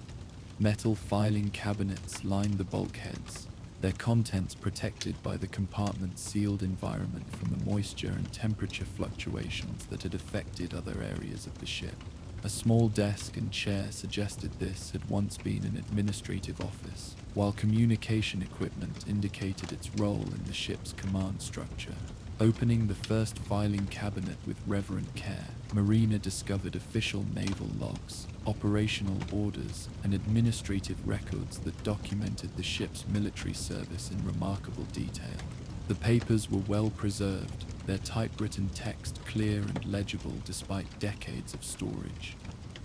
Metal filing cabinets lined the bulkheads, their contents protected by the compartment's sealed environment from the moisture and temperature fluctuations that had affected other areas of the ship. A small desk and chair suggested this had once been an administrative office, while communication equipment indicated its role in the ship's command structure. Opening the first filing cabinet with reverent care, Marina discovered official naval logs, operational orders, and administrative records that documented the ship's military service in remarkable detail. The papers were well preserved, their typewritten text clear and legible despite decades of storage.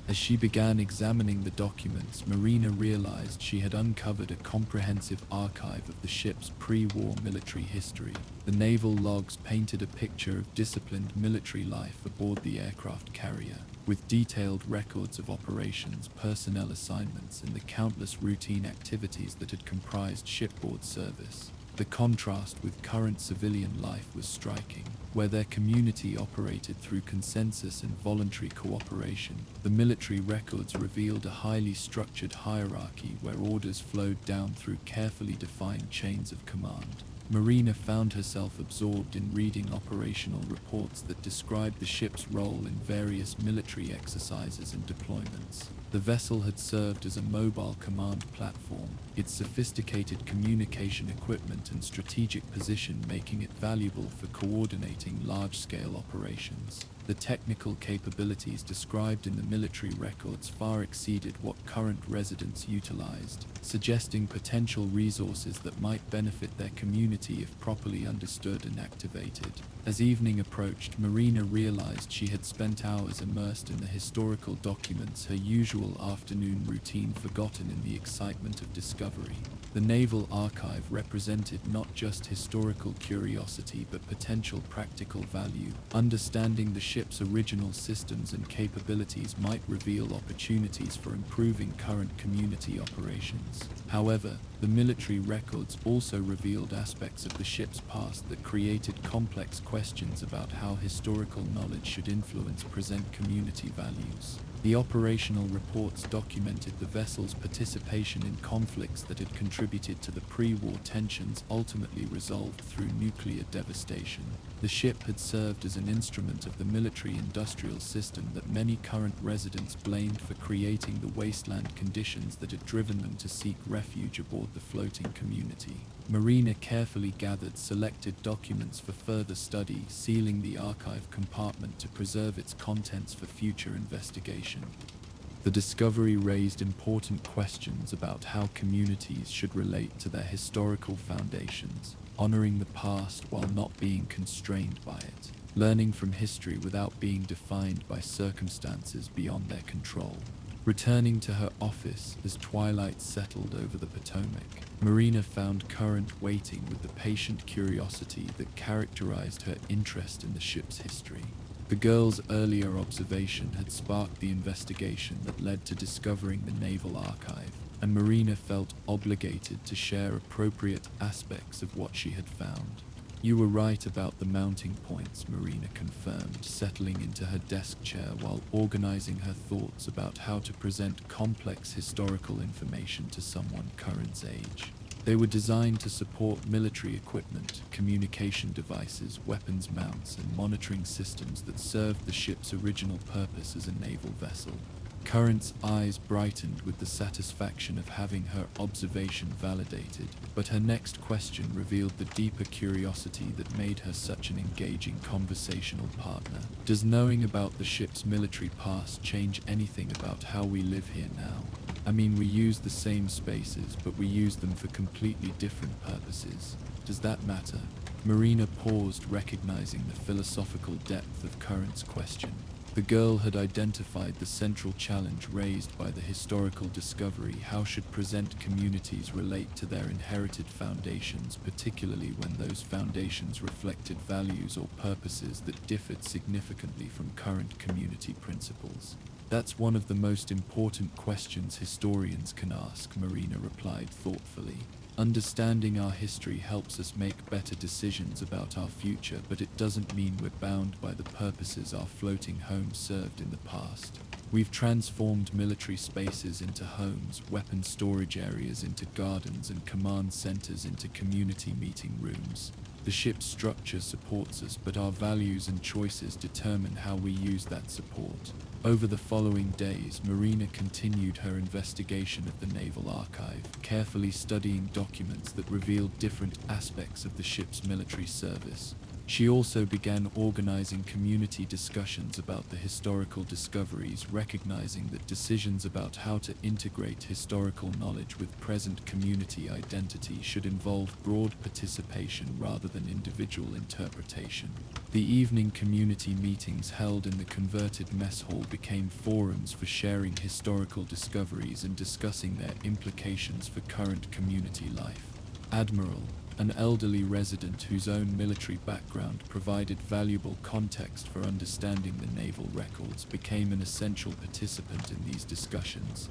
As she began examining the documents, Marina realized she had uncovered a comprehensive archive of the ship's pre-war military history. The naval logs painted a picture of disciplined military life aboard the aircraft carrier, with detailed records of operations, personnel assignments, and the countless routine activities that had comprised shipboard service. The contrast with current civilian life was striking. Where their community operated through consensus and voluntary cooperation, the military records revealed a highly structured hierarchy where orders flowed down through carefully defined chains of command. Marina found herself absorbed in reading operational reports that described the ship's role in various military exercises and deployments. The vessel had served as a mobile command platform, its sophisticated communication equipment and strategic position making it valuable for coordinating large-scale operations. The technical capabilities described in the military records far exceeded what current residents utilized, suggesting potential resources that might benefit their community if properly understood and activated. As evening approached, Marina realized she had spent hours immersed in the historical documents, her usual afternoon routine forgotten in the excitement of discovery. The Naval Archive represented not just historical curiosity but potential practical value. Understanding the ship's original systems and capabilities might reveal opportunities for improving current community operations. However, the military records also revealed aspects of the ship's past that created complex questions about how historical knowledge should influence present community values. The operational reports documented the vessel's participation in conflicts that had contributed to the pre-war tensions ultimately resolved through nuclear devastation. The ship had served as an instrument of the military-industrial system that many current residents blamed for creating the wasteland conditions that had driven them to seek refuge aboard the floating community. Marina carefully gathered selected documents for further study, sealing the archive compartment to preserve its contents for future investigation. The discovery raised important questions about how communities should relate to their historical foundations, honoring the past while not being constrained by it, learning from history without being defined by circumstances beyond their control. Returning to her office as twilight settled over the Potomac, Marina found Current waiting with the patient curiosity that characterized her interest in the ship's history. The girl's earlier observation had sparked the investigation that led to discovering the Naval Archive, and Marina felt obligated to share appropriate aspects of what she had found. "You were right about the mounting points," Marina confirmed, settling into her desk chair while organizing her thoughts about how to present complex historical information to someone Current's age. They were designed to support military equipment, communication devices, weapons mounts, and monitoring systems that served the ship's original purpose as a naval vessel. Current's eyes brightened with the satisfaction of having her observation validated, but her next question revealed the deeper curiosity that made her such an engaging conversational partner. "Does knowing about the ship's military past change anything about how we live here now? I mean, we use the same spaces, but we use them for completely different purposes. Does that matter?" Marina paused, recognizing the philosophical depth of Current's question. The girl had identified the central challenge raised by the historical discovery: how should present communities relate to their inherited foundations, particularly when those foundations reflected values or purposes that differed significantly from current community principles. "That's one of the most important questions historians can ask," Marina replied thoughtfully. "Understanding our history helps us make better decisions about our future, but it doesn't mean we're bound by the purposes our floating homes served in the past. We've transformed military spaces into homes, weapon storage areas into gardens, and command centers into community meeting rooms. The ship's structure supports us, but our values and choices determine how we use that support." Over the following days, Marina continued her investigation of the Naval Archive, carefully studying documents that revealed different aspects of the ship's military service. She also began organizing community discussions about the historical discoveries, recognizing that decisions about how to integrate historical knowledge with present community identity should involve broad participation rather than individual interpretation. The evening community meetings held in the converted mess hall became forums for sharing historical discoveries and discussing their implications for current community life. Admiral, an elderly resident whose own military background provided valuable context for understanding the naval records, became an essential participant in these discussions.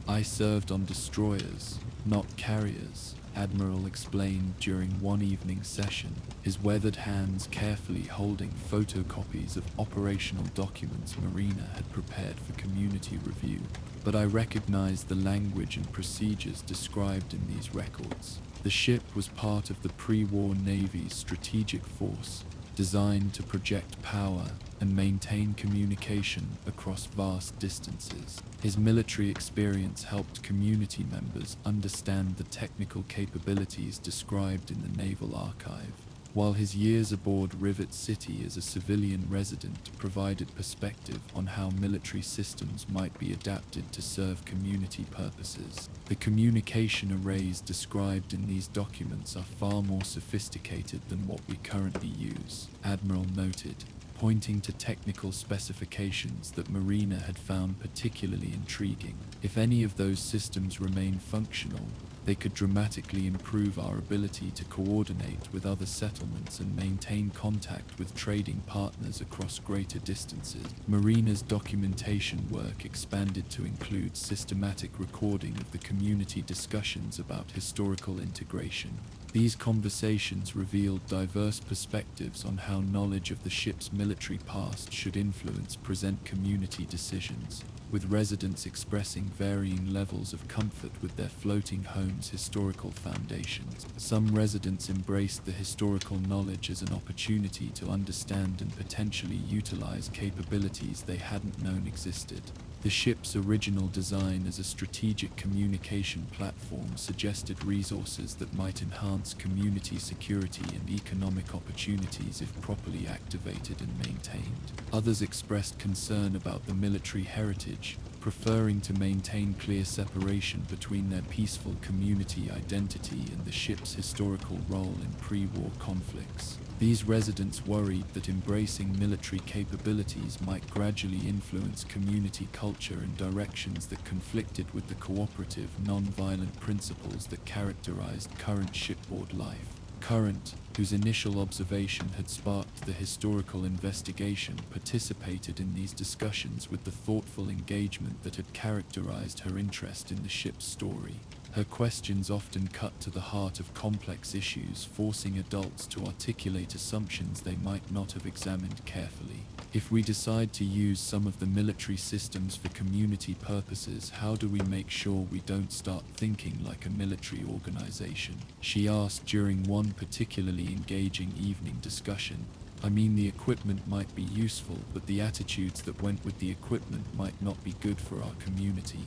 "I served on destroyers, not carriers," Admiral explained during one evening session, his weathered hands carefully holding photocopies of operational documents Marina had prepared for community review. "But I recognized the language and procedures described in these records. The ship was part of the pre-war Navy's strategic force, designed to project power and maintain communication across vast distances. His military experience helped community members understand the technical capabilities described in the Naval Archive, while his years aboard Rivet City as a civilian resident provided perspective on how military systems might be adapted to serve community purposes. The communication arrays described in these documents are far more sophisticated than what we currently use, Admiral noted, pointing to technical specifications that Marina had found particularly intriguing. If any of those systems remain functional, they could dramatically improve our ability to coordinate with other settlements and maintain contact with trading partners across greater distances. Marina's documentation work expanded to include systematic recording of the community discussions about historical integration. These conversations revealed diverse perspectives on how knowledge of the ship's military past should influence present community decisions, with residents expressing varying levels of comfort with their floating home's historical foundations. Some residents embraced the historical knowledge as an opportunity to understand and potentially utilize capabilities they hadn't known existed. The ship's original design as a strategic communication platform suggested resources that might enhance community security and economic opportunities if properly activated and maintained. Others expressed concern about the military heritage, preferring to maintain clear separation between their peaceful community identity and the ship's historical role in pre-war conflicts. These residents worried that embracing military capabilities might gradually influence community culture in directions that conflicted with the cooperative, non-violent principles that characterized current shipboard life. Current, whose initial observation had sparked the historical investigation, participated in these discussions with the thoughtful engagement that had characterized her interest in the ship's story. Her questions often cut to the heart of complex issues, forcing adults to articulate assumptions they might not have examined carefully. If we decide to use some of the military systems for community purposes, how do we make sure we don't start thinking like a military organization? She asked during one particularly engaging evening discussion. I mean, the equipment might be useful, but the attitudes that went with the equipment might not be good for our community.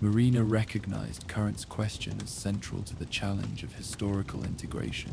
Marina recognized Current's question as central to the challenge of historical integration,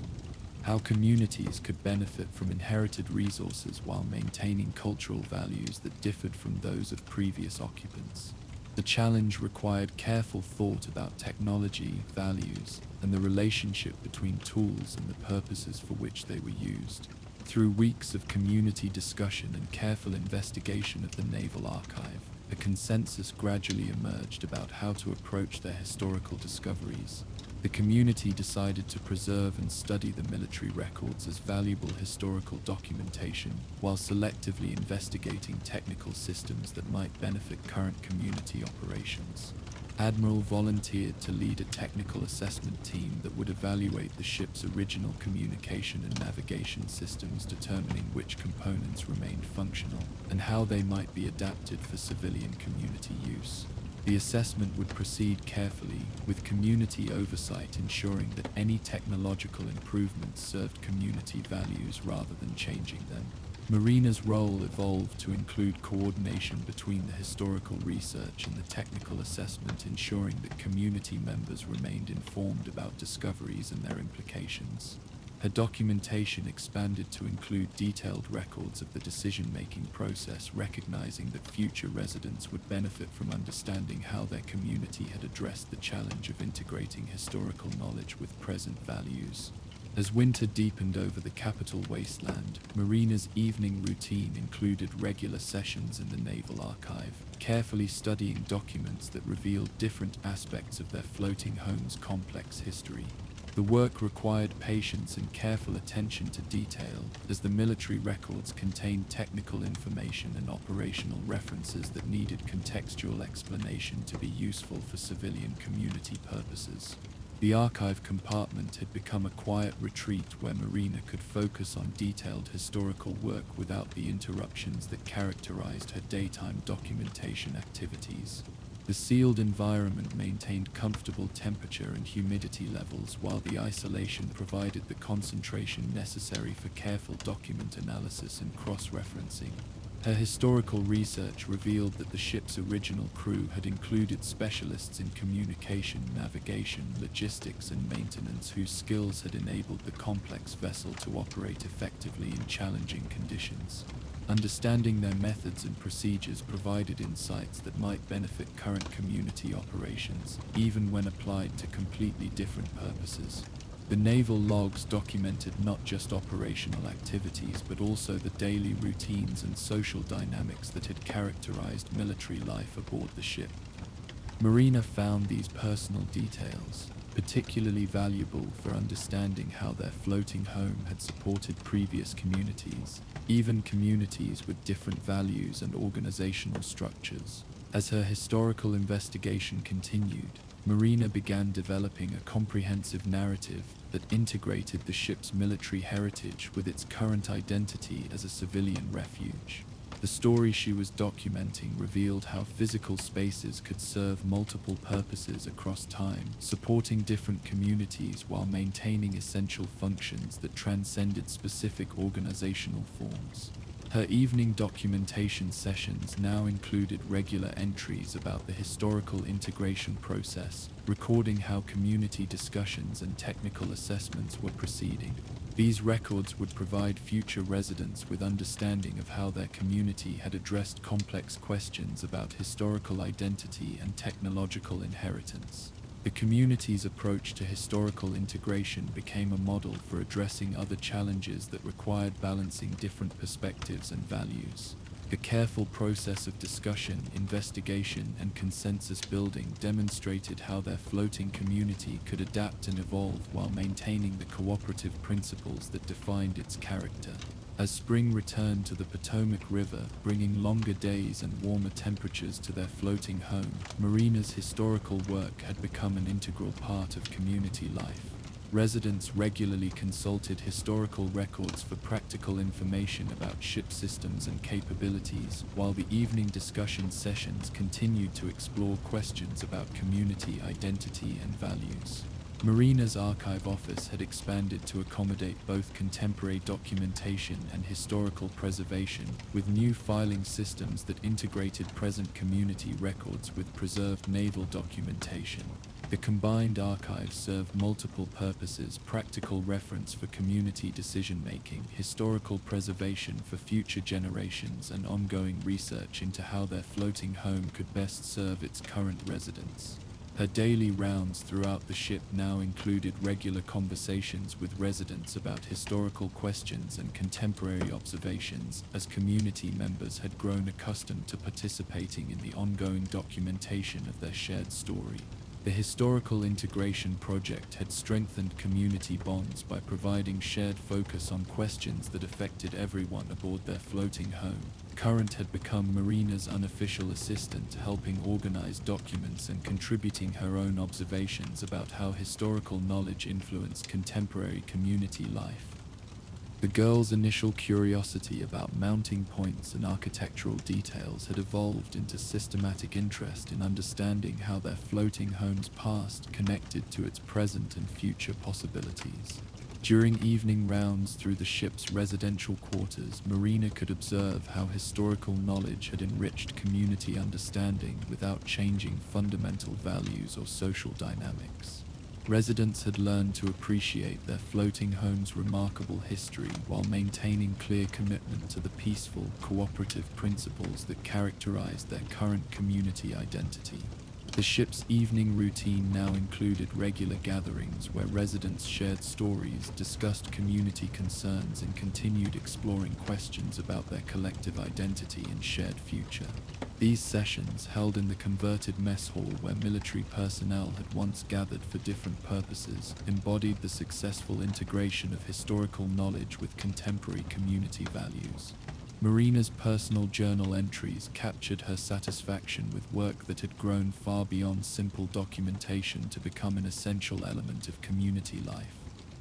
how communities could benefit from inherited resources while maintaining cultural values that differed from those of previous occupants. The challenge required careful thought about technology, values, and the relationship between tools and the purposes for which they were used. Through weeks of community discussion and careful investigation of the Naval Archive, a consensus gradually emerged about how to approach their historical discoveries. The community decided to preserve and study the military records as valuable historical documentation, while selectively investigating technical systems that might benefit current community operations. Admiral volunteered to lead a technical assessment team that would evaluate the ship's original communication and navigation systems, determining which components remained functional and how they might be adapted for civilian community use. The assessment would proceed carefully, with community oversight ensuring that any technological improvements served community values rather than changing them. Marina's role evolved to include coordination between the historical research and the technical assessment, ensuring that community members remained informed about discoveries and their implications. Her documentation expanded to include detailed records of the decision-making process, recognizing that future residents would benefit from understanding how their community had addressed the challenge of integrating historical knowledge with present values. As winter deepened over the capital wasteland, Marina's evening routine included regular sessions in the Naval Archive, carefully studying documents that revealed different aspects of their floating home's complex history. The work required patience and careful attention to detail, as the military records contained technical information and operational references that needed contextual explanation to be useful for civilian community purposes. The archive compartment had become a quiet retreat where Marina could focus on detailed historical work without the interruptions that characterized her daytime documentation activities. The sealed environment maintained comfortable temperature and humidity levels, while the isolation provided the concentration necessary for careful document analysis and cross-referencing. Her historical research revealed that the ship's original crew had included specialists in communication, navigation, logistics, and maintenance whose skills had enabled the complex vessel to operate effectively in challenging conditions. Understanding their methods and procedures provided insights that might benefit current community operations, even when applied to completely different purposes. The naval logs documented not just operational activities, but also the daily routines and social dynamics that had characterized military life aboard the ship. Marina found these personal details particularly valuable for understanding how their floating home had supported previous communities, even communities with different values and organizational structures. As her historical investigation continued, Marina began developing a comprehensive narrative that integrated the ship's military heritage with its current identity as a civilian refuge. The story she was documenting revealed how physical spaces could serve multiple purposes across time, supporting different communities while maintaining essential functions that transcended specific organizational forms. Her evening documentation sessions now included regular entries about the historical integration process, recording how community discussions and technical assessments were proceeding. These records would provide future residents with understanding of how their community had addressed complex questions about historical identity and technological inheritance. The community's approach to historical integration became a model for addressing other challenges that required balancing different perspectives and values. The careful process of discussion, investigation, and consensus building demonstrated how their floating community could adapt and evolve while maintaining the cooperative principles that defined its character. As spring returned to the Potomac River, bringing longer days and warmer temperatures to their floating home, Marina's historical work had become an integral part of community life. Residents regularly consulted historical records for practical information about ship systems and capabilities, while the evening discussion sessions continued to explore questions about community identity and values. Marina's archive office had expanded to accommodate both contemporary documentation and historical preservation, with new filing systems that integrated present community records with preserved naval documentation. The combined archives served multiple purposes: practical reference for community decision-making, historical preservation for future generations, and ongoing research into how their floating home could best serve its current residents. Her daily rounds throughout the ship now included regular conversations with residents about historical questions and contemporary observations, as community members had grown accustomed to participating in the ongoing documentation of their shared story. The historical integration project had strengthened community bonds by providing shared focus on questions that affected everyone aboard their floating home. Current had become Marina's unofficial assistant, helping organize documents and contributing her own observations about how historical knowledge influenced contemporary community life. The girls' initial curiosity about mounting points and architectural details had evolved into systematic interest in understanding how their floating home's past connected to its present and future possibilities. During evening rounds through the ship's residential quarters, Marina could observe how historical knowledge had enriched community understanding without changing fundamental values or social dynamics. Residents had learned to appreciate their floating home's remarkable history while maintaining clear commitment to the peaceful, cooperative principles that characterized their current community identity. The ship's evening routine now included regular gatherings where residents shared stories, discussed community concerns, and continued exploring questions about their collective identity and shared future. These sessions, held in the converted mess hall where military personnel had once gathered for different purposes, embodied the successful integration of historical knowledge with contemporary community values. Marina's personal journal entries captured her satisfaction with work that had grown far beyond simple documentation to become an essential element of community life.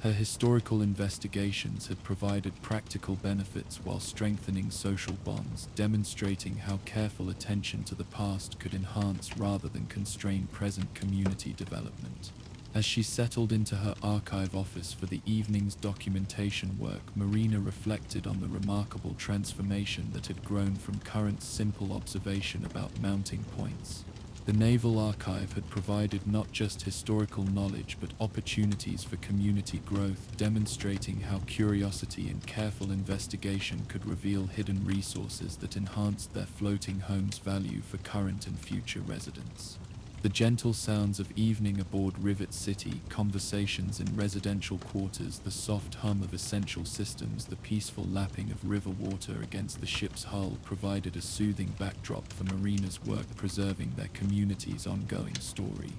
Her historical investigations had provided practical benefits while strengthening social bonds, demonstrating how careful attention to the past could enhance rather than constrain present community development. As she settled into her archive office for the evening's documentation work, Marina reflected on the remarkable transformation that had grown from current simple observation about mounting points. The Naval Archive had provided not just historical knowledge but opportunities for community growth, demonstrating how curiosity and careful investigation could reveal hidden resources that enhanced their floating home's value for current and future residents. The gentle sounds of evening aboard Rivet City, conversations in residential quarters, the soft hum of essential systems, the peaceful lapping of river water against the ship's hull provided a soothing backdrop for Marina's work preserving their community's ongoing story.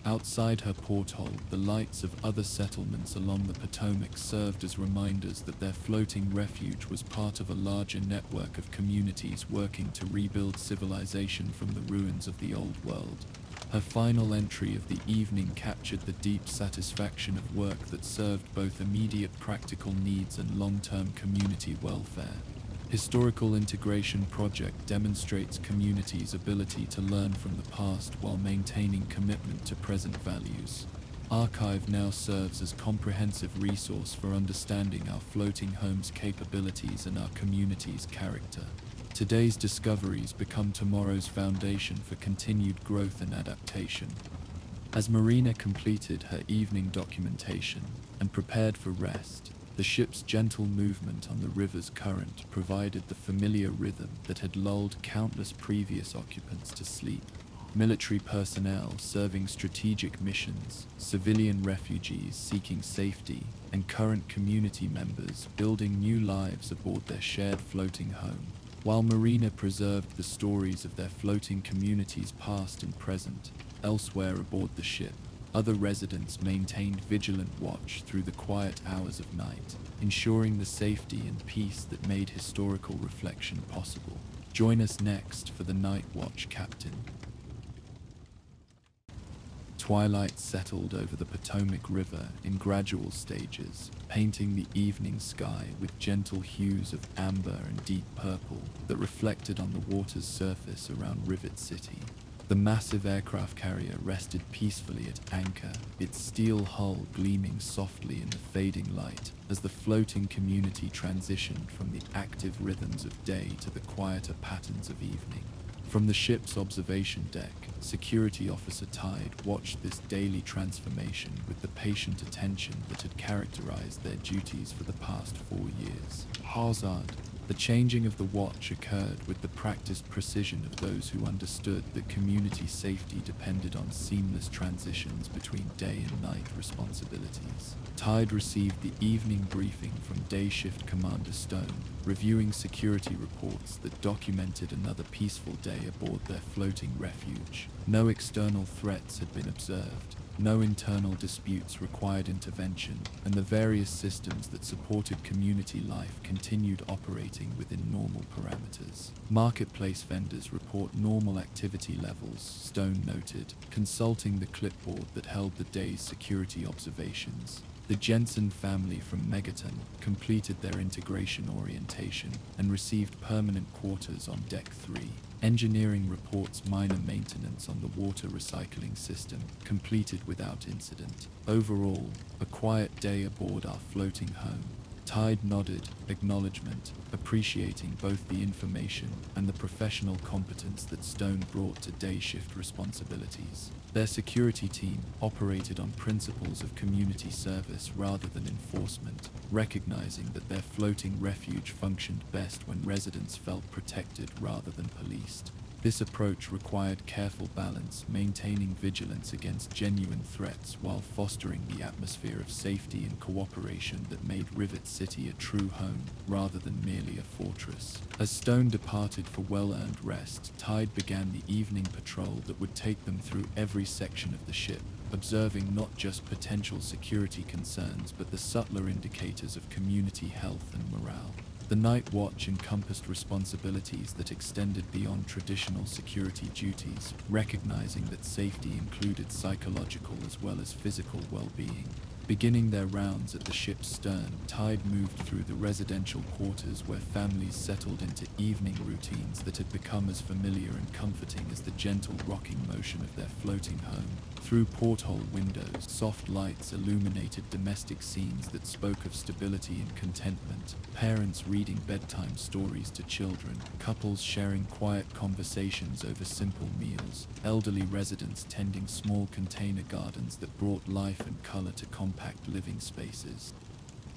Outside her porthole, the lights of other settlements along the Potomac served as reminders that their floating refuge was part of a larger network of communities working to rebuild civilization from the ruins of the old world. Her final entry of the evening captured the deep satisfaction of work that served both immediate practical needs and long-term community welfare. Historical Integration Project demonstrates communities' ability to learn from the past while maintaining commitment to present values. Archive now serves as comprehensive resource for understanding our floating home's capabilities and our community's character. Today's discoveries become tomorrow's foundation for continued growth and adaptation. As Marina completed her evening documentation and prepared for rest, the ship's gentle movement on the river's current provided the familiar rhythm that had lulled countless previous occupants to sleep. Military personnel serving strategic missions, civilian refugees seeking safety, and current community members building new lives aboard their shared floating home. While Marina preserved the stories of their floating communities past and present, elsewhere aboard the ship, other residents maintained vigilant watch through the quiet hours of night, ensuring the safety and peace that made historical reflection possible. Join us next for the Night Watch, Captain. Twilight settled over the Potomac River in gradual stages, painting the evening sky with gentle hues of amber and deep purple that reflected on the water's surface around Rivet City. The massive aircraft carrier rested peacefully at anchor, its steel hull gleaming softly in the fading light as the floating community transitioned from the active rhythms of day to the quieter patterns of evening. From the ship's observation deck, Security Officer Tide watched this daily transformation with the patient attention that had characterized their duties for the past 4 years. Hazard, the changing of the watch occurred with the practiced precision of those who understood that community safety depended on seamless transitions between day and night responsibilities. Tide received the evening briefing from Day Shift Commander Stone, reviewing security reports that documented another peaceful day aboard their floating refuge. No external threats had been observed. No internal disputes required intervention, and the various systems that supported community life continued operating within normal parameters. Marketplace vendors report normal activity levels, Stone noted, consulting the clipboard that held the day's security observations. The Jensen family from Megaton completed their integration orientation and received permanent quarters on Deck 3. Engineering reports minor maintenance on the water recycling system, completed without incident. Overall, a quiet day aboard our floating home. Tide nodded, acknowledgement, appreciating both the information and the professional competence that Stone brought to day shift responsibilities. Their security team operated on principles of community service rather than enforcement, recognizing that their floating refuge functioned best when residents felt protected rather than policed. This approach required careful balance, maintaining vigilance against genuine threats while fostering the atmosphere of safety and cooperation that made Rivet City a true home rather than merely a fortress. As Stone departed for well-earned rest, Tide began the evening patrol that would take them through every section of the ship, observing not just potential security concerns but the subtler indicators of community health and morale. The night watch encompassed responsibilities that extended beyond traditional security duties, recognizing that safety included psychological as well as physical well-being. Beginning their rounds at the ship's stern, Tide moved through the residential quarters where families settled into evening routines that had become as familiar and comforting as the gentle rocking motion of their floating home. Through porthole windows, soft lights illuminated domestic scenes that spoke of stability and contentment. Parents reading bedtime stories to children, couples sharing quiet conversations over simple meals, elderly residents tending small container gardens that brought life and color to compact living spaces.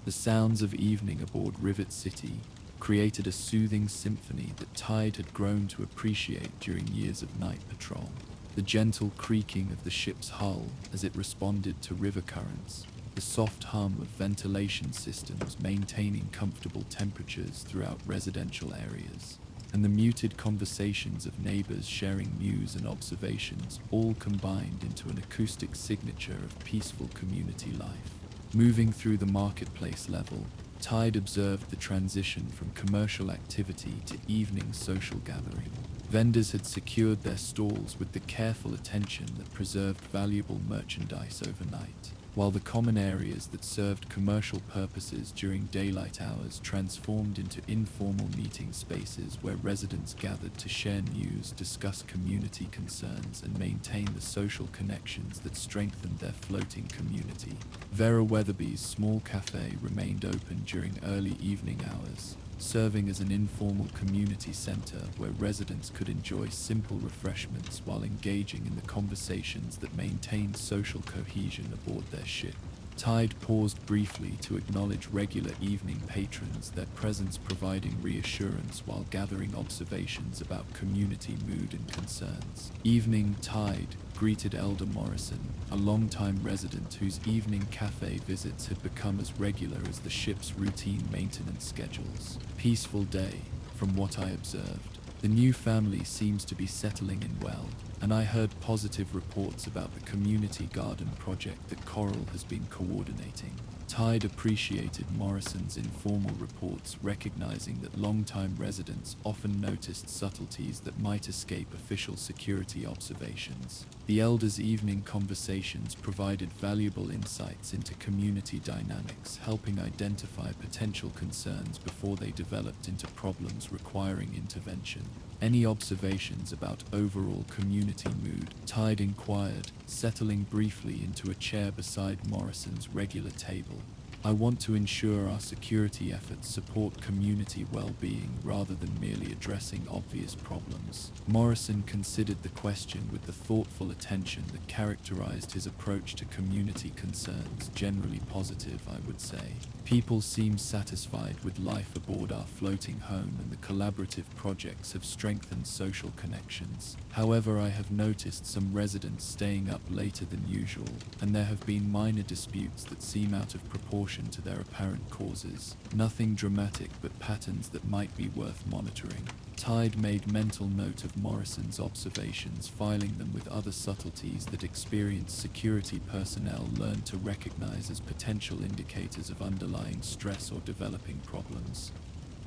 The sounds of evening aboard Rivet City created a soothing symphony that Tide had grown to appreciate during years of night patrol. The gentle creaking of the ship's hull as it responded to river currents, the soft hum of ventilation systems maintaining comfortable temperatures throughout residential areas, and the muted conversations of neighbors sharing news and observations all combined into an acoustic signature of peaceful community life. Moving through the marketplace level, Tide observed the transition from commercial activity to evening social gathering. Vendors had secured their stalls with the careful attention that preserved valuable merchandise overnight, while the common areas that served commercial purposes during daylight hours transformed into informal meeting spaces where residents gathered to share news, discuss community concerns, and maintain the social connections that strengthened their floating community. Vera Weatherby's small cafe remained open during early evening hours, serving as an informal community center where residents could enjoy simple refreshments while engaging in the conversations that maintained social cohesion aboard their ship. Tide paused briefly to acknowledge regular evening patrons, their presence providing reassurance while gathering observations about community mood and concerns. Evening Tide greeted Elder Morrison, a longtime resident whose evening cafe visits had become as regular as the ship's routine maintenance schedules. Peaceful day, from what I observed. The new family seems to be settling in well, and I heard positive reports about the community garden project that Coral has been coordinating. Tide appreciated Morrison's informal reports, recognizing that longtime residents often noticed subtleties that might escape official security observations. The elders' evening conversations provided valuable insights into community dynamics, helping identify potential concerns before they developed into problems requiring intervention. Any observations about overall community mood? Tide inquired, settling briefly into a chair beside Morrison's regular table. I want to ensure our security efforts support community well-being rather than merely addressing obvious problems. Morrison considered the question with the thoughtful attention that characterized his approach to community concerns, generally positive, I would say. People seem satisfied with life aboard our floating home, and the collaborative projects have strengthened social connections. However, I have noticed some residents staying up later than usual, and there have been minor disputes that seem out of proportion to their apparent causes. Nothing dramatic, but patterns that might be worth monitoring. Tide made mental note of Morrison's observations, filing them with other subtleties that experienced security personnel learned to recognize as potential indicators of underlying stress or developing problems.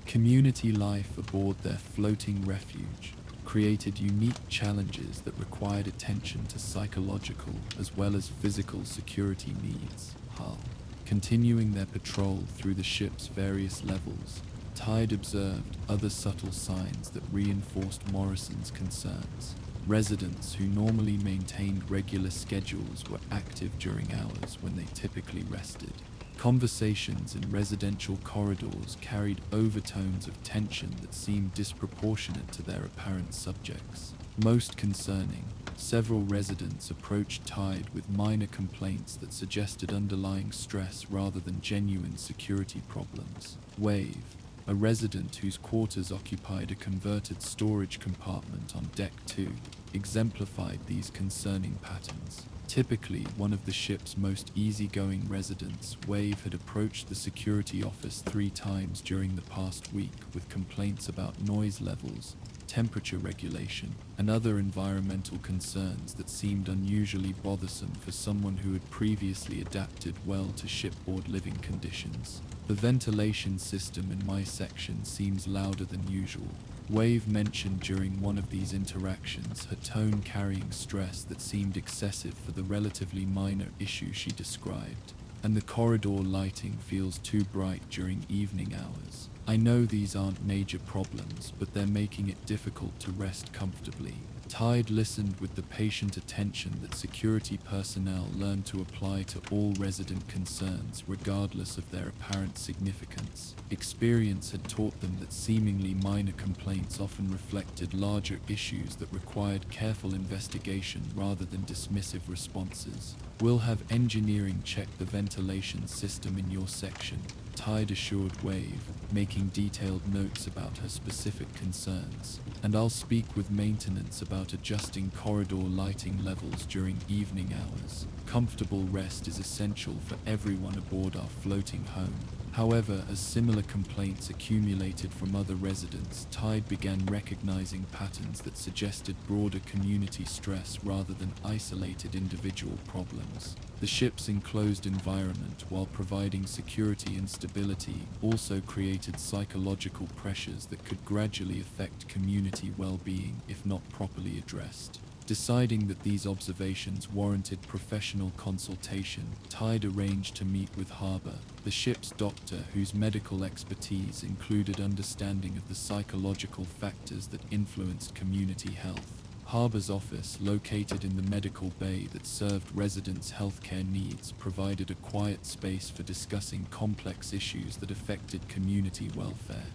Community life aboard their floating refuge created unique challenges that required attention to psychological as well as physical security needs. Hull. Continuing their patrol through the ship's various levels, Tide observed other subtle signs that reinforced Morrison's concerns. Residents who normally maintained regular schedules were active during hours when they typically rested. Conversations in residential corridors carried overtones of tension that seemed disproportionate to their apparent subjects. Most concerning, several residents approached Tide with minor complaints that suggested underlying stress rather than genuine security problems. Wave, a resident whose quarters occupied a converted storage compartment on Deck 2, exemplified these concerning patterns. Typically one of the ship's most easygoing residents, Wave had approached the security office 3 times during the past week with complaints about noise levels, temperature regulation, and other environmental concerns that seemed unusually bothersome for someone who had previously adapted well to shipboard living conditions. The ventilation system in my section seems louder than usual. Wave mentioned during one of these interactions her tone carrying stress that seemed excessive for the relatively minor issue she described. and the corridor lighting feels too bright during evening hours. I know these aren't major problems, but they're making it difficult to rest comfortably. Tide listened with the patient attention that security personnel learn to apply to all resident concerns, regardless of their apparent significance. Experience had taught them that seemingly minor complaints often reflected larger issues that required careful investigation rather than dismissive responses. We'll have engineering check the ventilation system in your section, Tide assured Wave, making detailed notes about her specific concerns. And I'll speak with maintenance about adjusting corridor lighting levels during evening hours. Comfortable rest is essential for everyone aboard our floating home. However, as similar complaints accumulated from other residents, Tide began recognizing patterns that suggested broader community stress rather than isolated individual problems. The ship's enclosed environment, while providing security and stability, also created psychological pressures that could gradually affect community well-being if not properly addressed. Deciding that these observations warranted professional consultation, Tide arranged to meet with Harbour, the ship's doctor, whose medical expertise included understanding of the psychological factors that influenced community health. Harbour's office, located in the medical bay that served residents' healthcare needs, provided a quiet space for discussing complex issues that affected community welfare.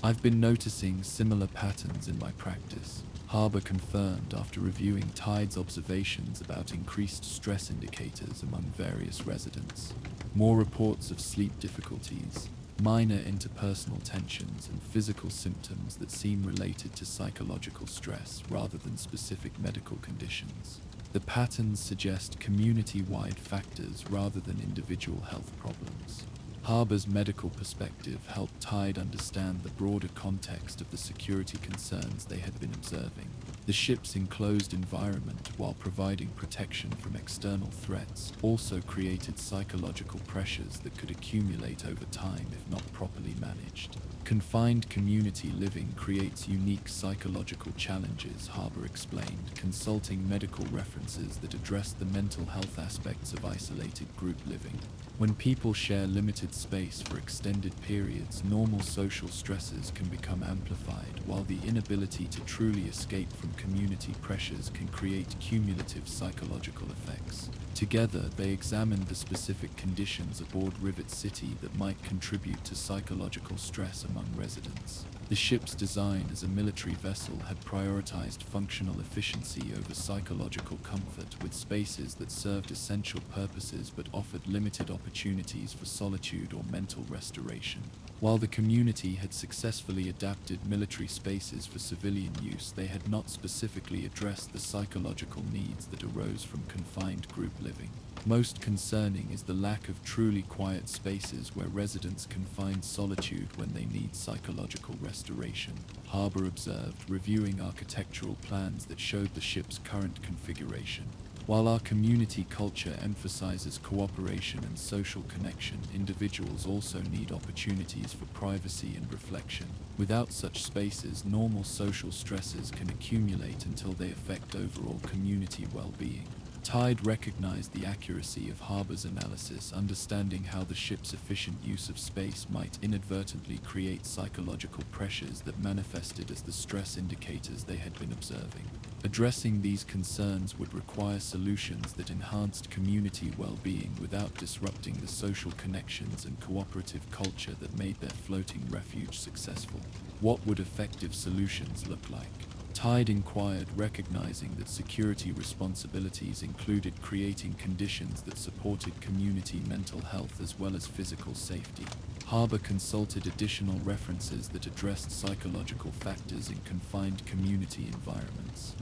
I've been noticing similar patterns in my practice, Harbour confirmed after reviewing Tide's observations about increased stress indicators among various residents. More reports of sleep difficulties, minor interpersonal tensions, and physical symptoms that seem related to psychological stress rather than specific medical conditions. The patterns suggest community-wide factors rather than individual health problems. Harbour's medical perspective helped Tide understand the broader context of the security concerns they had been observing. The ship's enclosed environment, while providing protection from external threats, also created psychological pressures that could accumulate over time if not properly managed. Confined community living creates unique psychological challenges, Harbour explained, consulting medical references that address the mental health aspects of isolated group living. When people share limited space for extended periods, normal social stresses can become amplified, while the inability to truly escape from community pressures can create cumulative psychological effects. Together, they examined the specific conditions aboard Rivet City that might contribute to psychological stress among residents. The ship's design as a military vessel had prioritized functional efficiency over psychological comfort, with spaces that served essential purposes but offered limited opportunities for solitude or mental restoration. While the community had successfully adapted military spaces for civilian use, they had not specifically addressed the psychological needs that arose from confined group living. Most concerning is the lack of truly quiet spaces where residents can find solitude when they need psychological restoration, Harbour observed, reviewing architectural plans that showed the ship's current configuration. While our community culture emphasizes cooperation and social connection, individuals also need opportunities for privacy and reflection. Without such spaces, normal social stresses can accumulate until they affect overall community well-being. Tide recognized the accuracy of Harbour's analysis, understanding how the ship's efficient use of space might inadvertently create psychological pressures that manifested as the stress indicators they had been observing. Addressing these concerns would require solutions that enhanced community well-being without disrupting the social connections and cooperative culture that made their floating refuge successful. What would effective solutions look like? Tide inquired, recognizing that security responsibilities included creating conditions that supported community mental health as well as physical safety. Harbour consulted additional references that addressed psychological factors in confined community environments.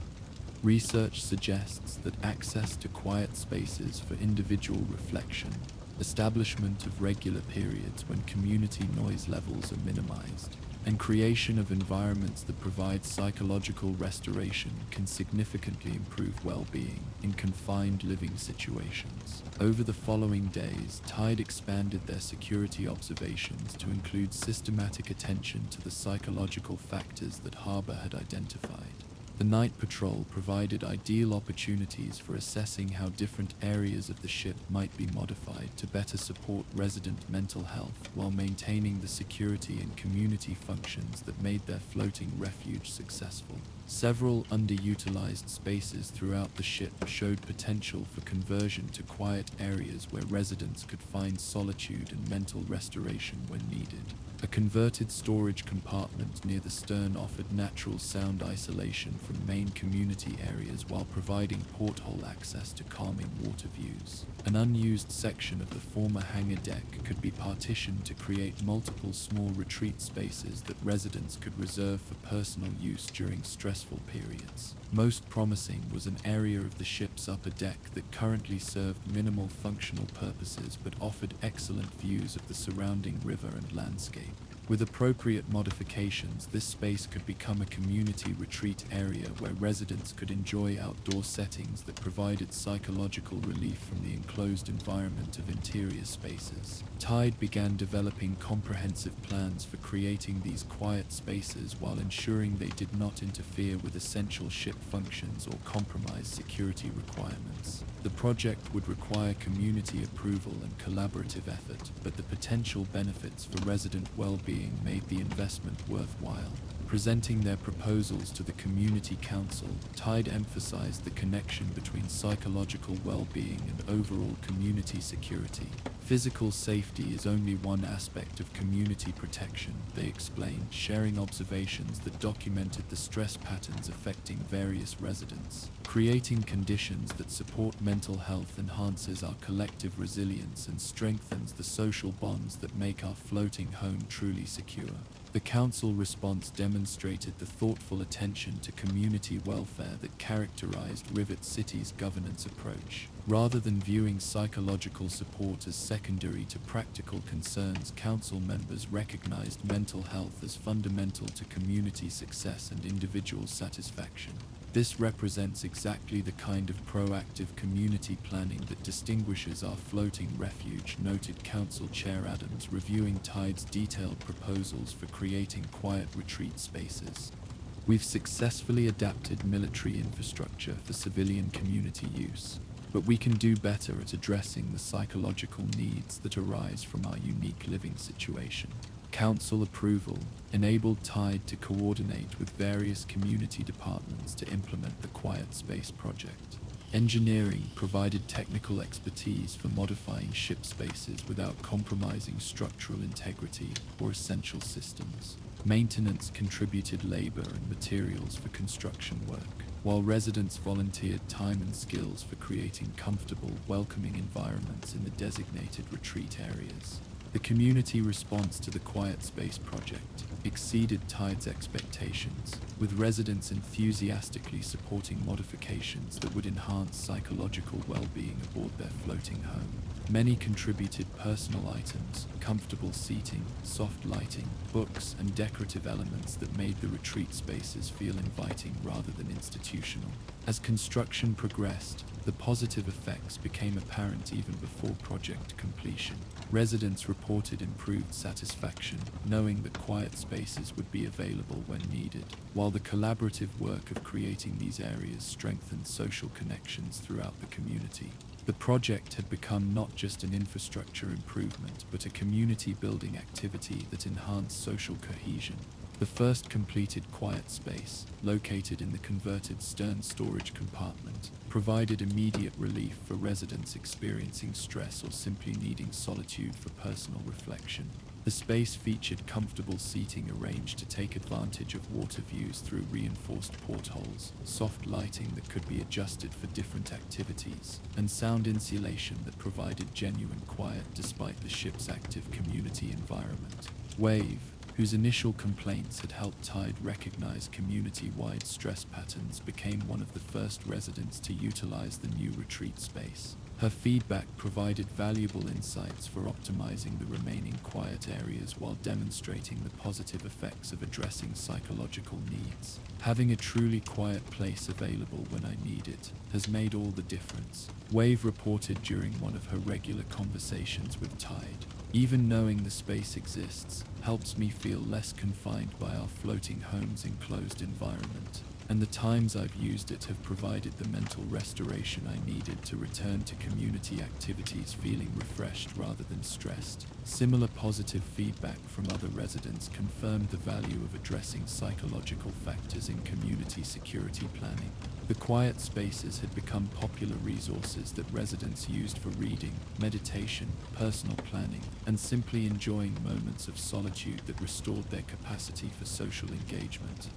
Research suggests that access to quiet spaces for individual reflection, establishment of regular periods when community noise levels are minimized, and creation of environments that provide psychological restoration can significantly improve well-being in confined living situations. Over the following days, Tide expanded their security observations to include systematic attention to the psychological factors that Harbour had identified. The night patrol provided ideal opportunities for assessing how different areas of the ship might be modified to better support resident mental health while maintaining the security and community functions that made their floating refuge successful. Several underutilized spaces throughout the ship showed potential for conversion to quiet areas where residents could find solitude and mental restoration when needed. A converted storage compartment near the stern offered natural sound isolation from main community areas while providing porthole access to calming water views. An unused section of the former hangar deck could be partitioned to create multiple small retreat spaces that residents could reserve for personal use during stressful periods. Most promising was an area of the ship's upper deck that currently served minimal functional purposes but offered excellent views of the surrounding river and landscape. With appropriate modifications, this space could become a community retreat area where residents could enjoy outdoor settings that provided psychological relief from the enclosed environment of interior spaces. Tide began developing comprehensive plans for creating these quiet spaces while ensuring they did not interfere with essential ship functions or compromise security requirements. The project would require community approval and collaborative effort, but the potential benefits for resident well-being made the investment worthwhile. Presenting their proposals to the Community Council, Tide emphasized the connection between psychological well-being and overall community security. Physical safety is only one aspect of community protection, they explained, sharing observations that documented the stress patterns affecting various residents. Creating conditions that support mental health enhances our collective resilience and strengthens the social bonds that make our floating home truly secure. The Council response demonstrated the thoughtful attention to community welfare that characterized Rivet City's governance approach. Rather than viewing psychological support as secondary to practical concerns, Council members recognized mental health as fundamental to community success and individual satisfaction. This represents exactly the kind of proactive community planning that distinguishes our floating refuge, noted Council Chair Adams, reviewing Tide's detailed proposals for creating quiet retreat spaces. We've successfully adapted military infrastructure for civilian community use, but we can do better at addressing the psychological needs that arise from our unique living situation. Council approval enabled Tide to coordinate with various community departments to implement the Quiet Space project. Engineering provided technical expertise for modifying ship spaces without compromising structural integrity or essential systems. Maintenance contributed labor and materials for construction work, while residents volunteered time and skills for creating comfortable, welcoming environments in the designated retreat areas. The community response to the Quiet Space project exceeded Tide's expectations, with residents enthusiastically supporting modifications that would enhance psychological well-being aboard their floating home. Many contributed personal items, comfortable seating, soft lighting, books, and decorative elements that made the retreat spaces feel inviting rather than institutional. As construction progressed, the positive effects became apparent even before project completion. Residents reported improved satisfaction, knowing that quiet spaces would be available when needed, while the collaborative work of creating these areas strengthened social connections throughout the community. The project had become not just an infrastructure improvement, but a community-building activity that enhanced social cohesion. The first completed quiet space, located in the converted stern storage compartment, provided immediate relief for residents experiencing stress or simply needing solitude for personal reflection. The space featured comfortable seating arranged to take advantage of water views through reinforced portholes, soft lighting that could be adjusted for different activities, and sound insulation that provided genuine quiet despite the ship's active community environment. Wave, whose initial complaints had helped Tide recognize community-wide stress patterns, became one of the first residents to utilize the new retreat space. Her feedback provided valuable insights for optimizing the remaining quiet areas while demonstrating the positive effects of addressing psychological needs. Having a truly quiet place available when I need it has made all the difference, Wave reported during one of her regular conversations with Tide. Even knowing the space exists helps me feel less confined by our floating home's enclosed environment. and the times I've used it have provided the mental restoration I needed to return to community activities feeling refreshed rather than stressed. Similar positive feedback from other residents confirmed the value of addressing psychological factors in community security planning. The quiet spaces had become popular resources that residents used for reading, meditation, personal planning, and simply enjoying moments of solitude that restored their capacity for social engagement.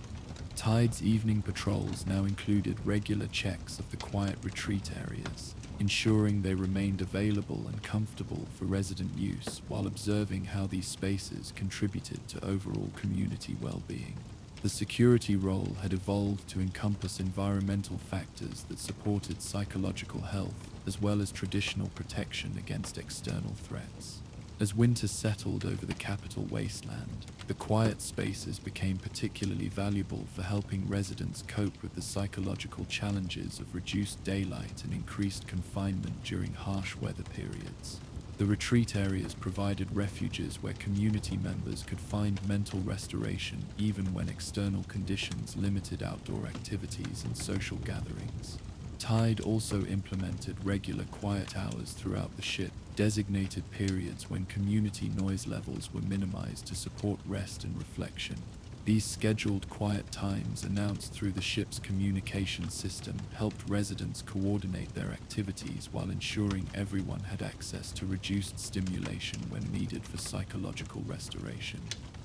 Tide's evening patrols now included regular checks of the quiet retreat areas, ensuring they remained available and comfortable for resident use while observing how these spaces contributed to overall community well-being. The security role had evolved to encompass environmental factors that supported psychological health as well as traditional protection against external threats. As winter settled over the capital wasteland, the quiet spaces became particularly valuable for helping residents cope with the psychological challenges of reduced daylight and increased confinement during harsh weather periods. The retreat areas provided refuges where community members could find mental restoration even when external conditions limited outdoor activities and social gatherings. Tide also implemented regular quiet hours throughout the ship, designated periods when community noise levels were minimized to support rest and reflection. These scheduled quiet times announced through the ship's communication system helped residents coordinate their activities while ensuring everyone had access to reduced stimulation when needed for psychological restoration.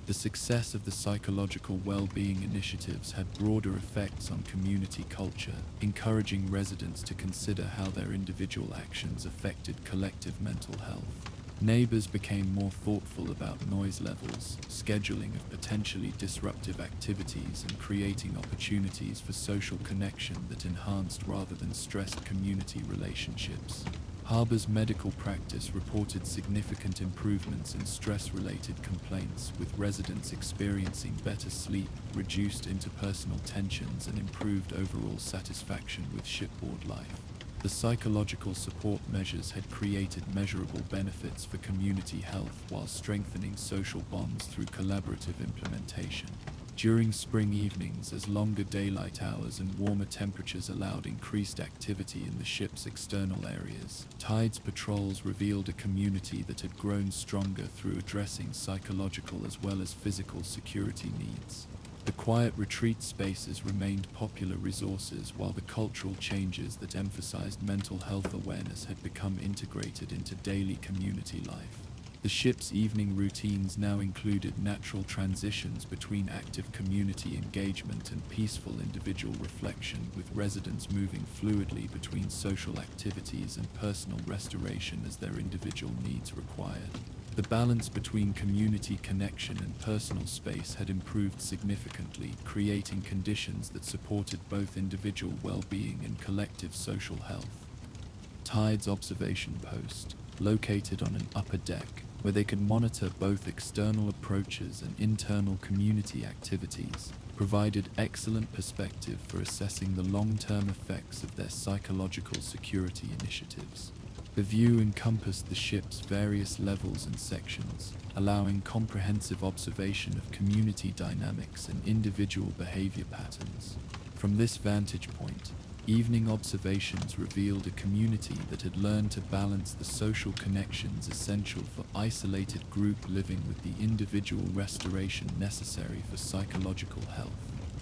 The success of the psychological well-being initiatives had broader effects on community culture, encouraging residents to consider how their individual actions affected collective mental health. Neighbors became more thoughtful about noise levels, scheduling of potentially disruptive activities, and creating opportunities for social connection that enhanced rather than stressed community relationships. Harbor's medical practice reported significant improvements in stress-related complaints, with residents experiencing better sleep, reduced interpersonal tensions, and improved overall satisfaction with shipboard life. The psychological support measures had created measurable benefits for community health while strengthening social bonds through collaborative implementation. During spring evenings, as longer daylight hours and warmer temperatures allowed increased activity in the ship's external areas, Tide's patrols revealed a community that had grown stronger through addressing psychological as well as physical security needs. The quiet retreat spaces remained popular resources, while the cultural changes that emphasized mental health awareness had become integrated into daily community life. The ship's evening routines now included natural transitions between active community engagement and peaceful individual reflection, with residents moving fluidly between social activities and personal restoration as their individual needs required. The balance between community connection and personal space had improved significantly, creating conditions that supported both individual well-being and collective social health. Tide's observation post, located on an upper deck, where they could monitor both external approaches and internal community activities, provided excellent perspective for assessing the long-term effects of their psychological security initiatives. The view encompassed the ship's various levels and sections, allowing comprehensive observation of community dynamics and individual behavior patterns. From this vantage point, evening observations revealed a community that had learned to balance the social connections essential for isolated group living with the individual restoration necessary for psychological health.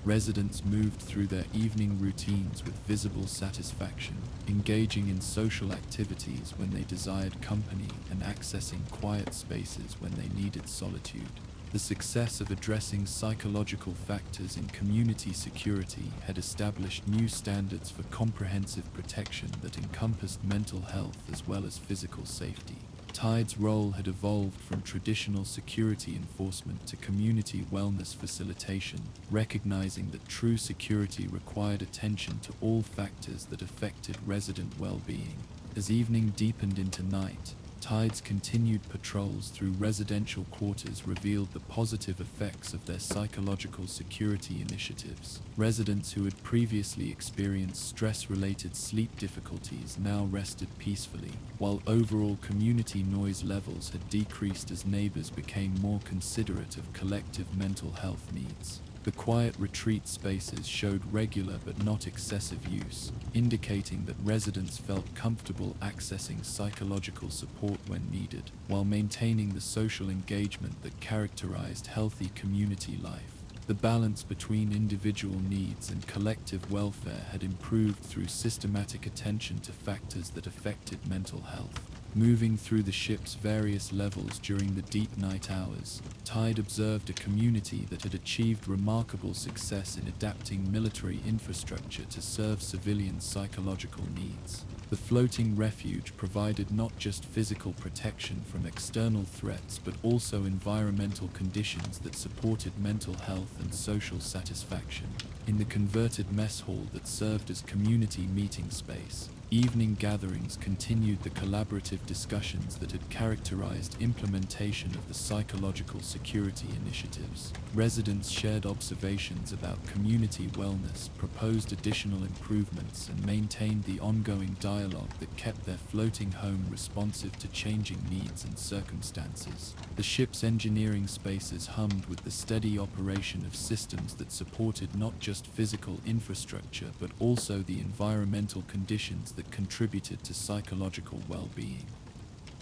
Residents moved through their evening routines with visible satisfaction, engaging in social activities when they desired company and accessing quiet spaces when they needed solitude. The success of addressing psychological factors in community security had established new standards for comprehensive protection that encompassed mental health as well as physical safety. Tide's role had evolved from traditional security enforcement to community wellness facilitation, recognizing that true security required attention to all factors that affected resident well-being. As evening deepened into night, Tide's continued patrols through residential quarters revealed the positive effects of their psychological security initiatives. Residents who had previously experienced stress-related sleep difficulties now rested peacefully, while overall community noise levels had decreased as neighbors became more considerate of collective mental health needs. The quiet retreat spaces showed regular but not excessive use, indicating that residents felt comfortable accessing psychological support when needed, while maintaining the social engagement that characterized healthy community life. The balance between individual needs and collective welfare had improved through systematic attention to factors that affected mental health. Moving through the ship's various levels during the deep night hours, Tide observed a community that had achieved remarkable success in adapting military infrastructure to serve civilian psychological needs. The floating refuge provided not just physical protection from external threats but also environmental conditions that supported mental health and social satisfaction. In the converted mess hall that served as community meeting space, evening gatherings continued the collaborative discussions that had characterized implementation of the psychological security initiatives. Residents shared observations about community wellness, proposed additional improvements, and maintained the ongoing dialogue that kept their floating home responsive to changing needs and circumstances. The ship's engineering spaces hummed with the steady operation of systems that supported not just physical infrastructure but also the environmental conditions that contributed to psychological well-being.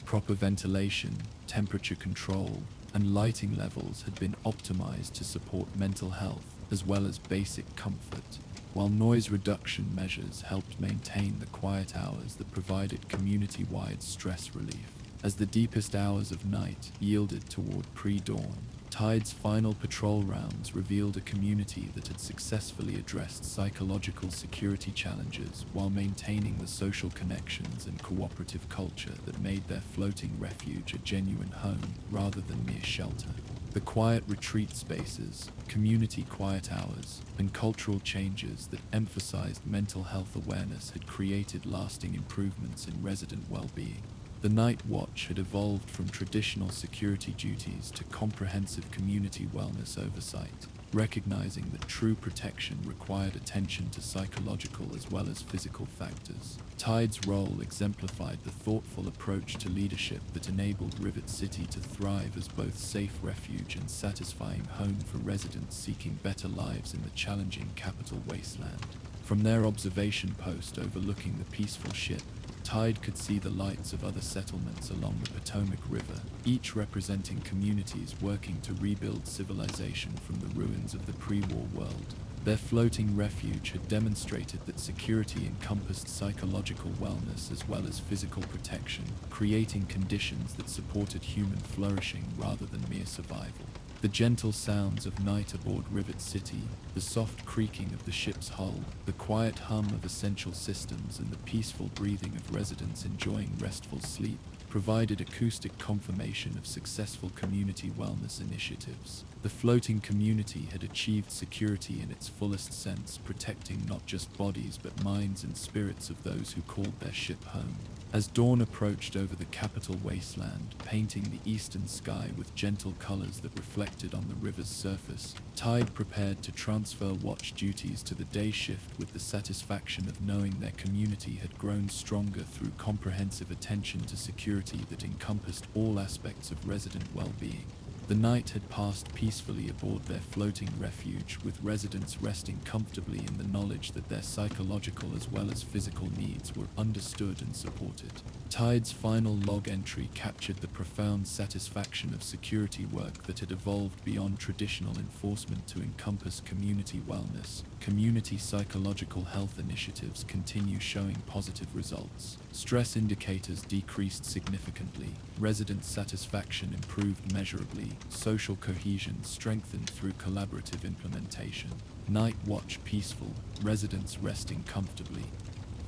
Proper ventilation, temperature control, and lighting levels had been optimized to support mental health as well as basic comfort, while noise reduction measures helped maintain the quiet hours that provided community-wide stress relief. As the deepest hours of night yielded toward pre-dawn, Tide's final patrol rounds revealed a community that had successfully addressed psychological security challenges while maintaining the social connections and cooperative culture that made their floating refuge a genuine home rather than mere shelter. The quiet retreat spaces, community quiet hours, and cultural changes that emphasized mental health awareness had created lasting improvements in resident well-being. The night watch had evolved from traditional security duties to comprehensive community wellness oversight, recognizing that true protection required attention to psychological as well as physical factors. Tide's role exemplified the thoughtful approach to leadership that enabled Rivet City to thrive as both safe refuge and satisfying home for residents seeking better lives in the challenging capital wasteland. From their observation post overlooking the peaceful ship, Tide could see the lights of other settlements along the Potomac River, each representing communities working to rebuild civilization from the ruins of the pre-war world. Their floating refuge had demonstrated that security encompassed psychological wellness as well as physical protection, creating conditions that supported human flourishing rather than mere survival. The gentle sounds of night aboard Rivet City, the soft creaking of the ship's hull, the quiet hum of essential systems, and the peaceful breathing of residents enjoying restful sleep provided acoustic confirmation of successful community wellness initiatives. The floating community had achieved security in its fullest sense, protecting not just bodies but minds and spirits of those who called their ship home. As dawn approached over the capital wasteland, painting the eastern sky with gentle colors that reflected on the river's surface, Tide prepared to transfer watch duties to the day shift with the satisfaction of knowing their community had grown stronger through comprehensive attention to security that encompassed all aspects of resident well-being. The night had passed peacefully aboard their floating refuge, with residents resting comfortably in the knowledge that their psychological as well as physical needs were understood and supported. Tide's final log entry captured the profound satisfaction of security work that had evolved beyond traditional enforcement to encompass community wellness. Community psychological health initiatives continue showing positive results. Stress indicators decreased significantly, resident satisfaction improved measurably, social cohesion strengthened through collaborative implementation. Night watch peaceful, residents resting comfortably.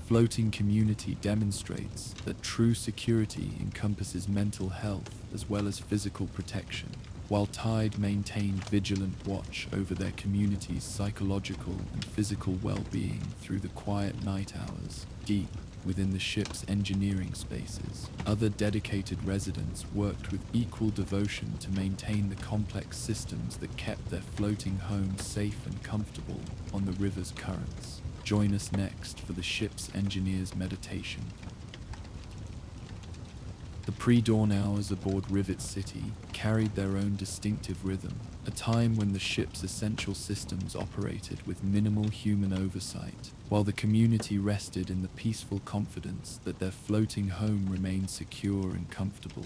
Floating community demonstrates that true security encompasses mental health as well as physical protection, while Tide maintained vigilant watch over their community's psychological and physical well-being through the quiet night hours. Deep within the ship's engineering spaces, other dedicated residents worked with equal devotion to maintain the complex systems that kept their floating home safe and comfortable on the river's currents. Join us next for the ship's engineer's meditation. The pre-dawn hours aboard Rivet City carried their own distinctive rhythm, a time when the ship's essential systems operated with minimal human oversight, while the community rested in the peaceful confidence that their floating home remained secure and comfortable.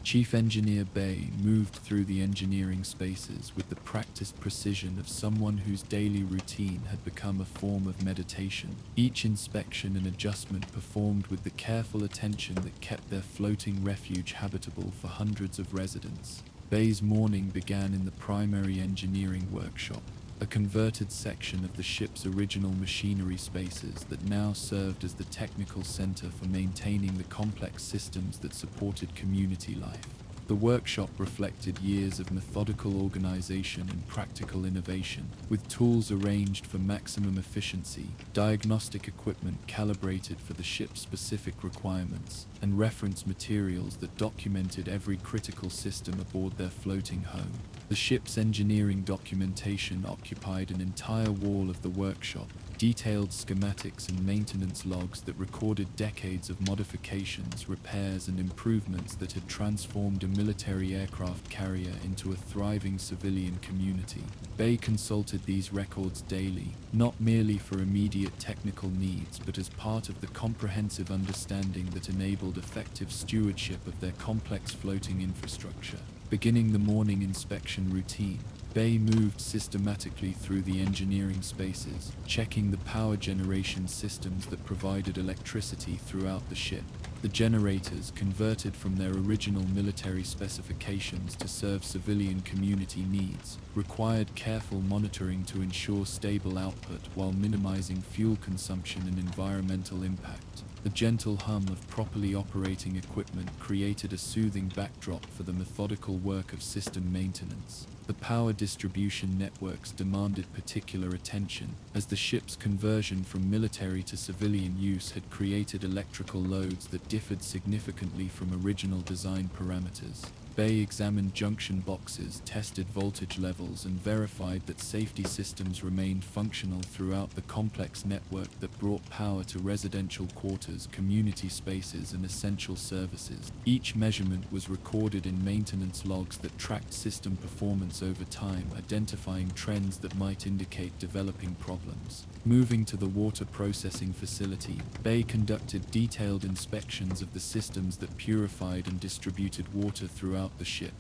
Chief Engineer Bay moved through the engineering spaces with the practiced precision of someone whose daily routine had become a form of meditation, each inspection and adjustment performed with the careful attention that kept their floating refuge habitable for hundreds of residents. Bay's morning began in the primary engineering workshop, a converted section of the ship's original machinery spaces that now served as the technical center for maintaining the complex systems that supported community life. The workshop reflected years of methodical organization and practical innovation, with tools arranged for maximum efficiency, diagnostic equipment calibrated for the ship's specific requirements, and reference materials that documented every critical system aboard their floating home. The ship's engineering documentation occupied an entire wall of the workshop, detailed schematics and maintenance logs that recorded decades of modifications, repairs, and improvements that had transformed a military aircraft carrier into a thriving civilian community. Bay consulted these records daily, not merely for immediate technical needs, but as part of the comprehensive understanding that enabled effective stewardship of their complex floating infrastructure. Beginning the morning inspection routine, Bay moved systematically through the engineering spaces, checking the power generation systems that provided electricity throughout the ship. The generators, converted from their original military specifications to serve civilian community needs, required careful monitoring to ensure stable output while minimizing fuel consumption and environmental impact. The gentle hum of properly operating equipment created a soothing backdrop for the methodical work of system maintenance. The power distribution networks demanded particular attention, as the ship's conversion from military to civilian use had created electrical loads that differed significantly from original design parameters. Bay examined junction boxes, tested voltage levels, and verified that safety systems remained functional throughout the complex network that brought power to residential quarters, community spaces, and essential services. Each measurement was recorded in maintenance logs that tracked system performance over time, identifying trends that might indicate developing problems. Moving to the water processing facility, Bay conducted detailed inspections of the systems that purified and distributed water throughout the ship.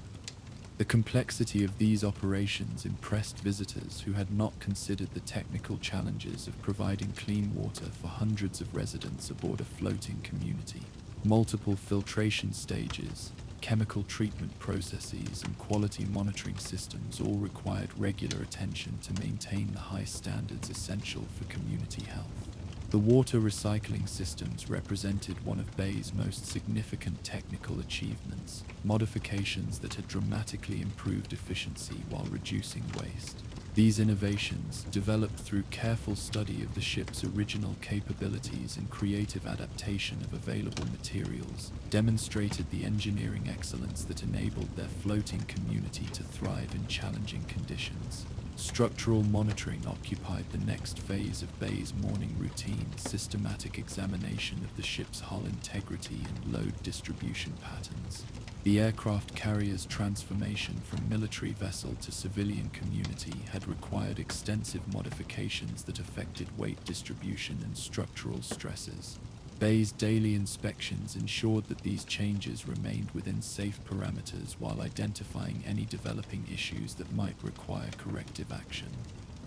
The complexity of these operations impressed visitors who had not considered the technical challenges of providing clean water for hundreds of residents aboard a floating community. Multiple filtration stages, chemical treatment processes, and quality monitoring systems all required regular attention to maintain the high standards essential for community health. The water recycling systems represented one of Bay's most significant technical achievements, modifications that had dramatically improved efficiency while reducing waste. These innovations, developed through careful study of the ship's original capabilities and creative adaptation of available materials, demonstrated the engineering excellence that enabled their floating community to thrive in challenging conditions. Structural monitoring occupied the next phase of Bay's morning routine, systematic examination of the ship's hull integrity and load distribution patterns. The aircraft carrier's transformation from military vessel to civilian community had required extensive modifications that affected weight distribution and structural stresses. Bay's daily inspections ensured that these changes remained within safe parameters while identifying any developing issues that might require corrective action.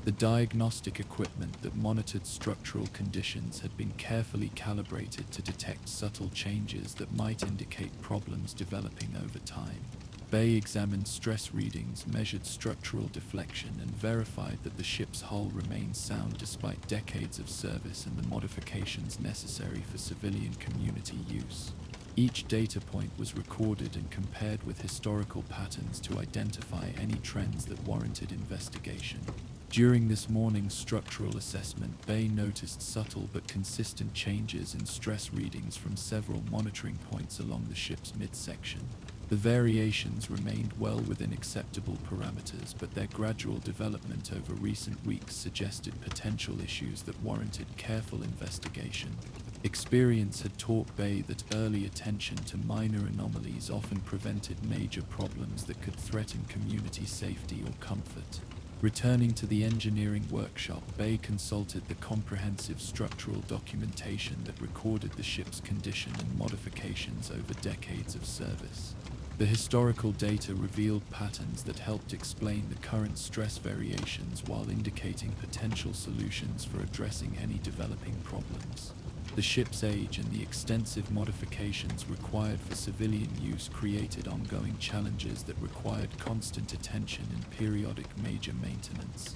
The diagnostic equipment that monitored structural conditions had been carefully calibrated to detect subtle changes that might indicate problems developing over time. Bay examined stress readings, measured structural deflection, and verified that the ship's hull remained sound despite decades of service and the modifications necessary for civilian community use. Each data point was recorded and compared with historical patterns to identify any trends that warranted investigation. During this morning's structural assessment, Bay noticed subtle but consistent changes in stress readings from several monitoring points along the ship's midsection. The variations remained well within acceptable parameters, but their gradual development over recent weeks suggested potential issues that warranted careful investigation. Experience had taught Bay that early attention to minor anomalies often prevented major problems that could threaten community safety or comfort. Returning to the engineering workshop, Bay consulted the comprehensive structural documentation that recorded the ship's condition and modifications over decades of service. The historical data revealed patterns that helped explain the current stress variations while indicating potential solutions for addressing any developing problems. The ship's age and the extensive modifications required for civilian use created ongoing challenges that required constant attention and periodic major maintenance.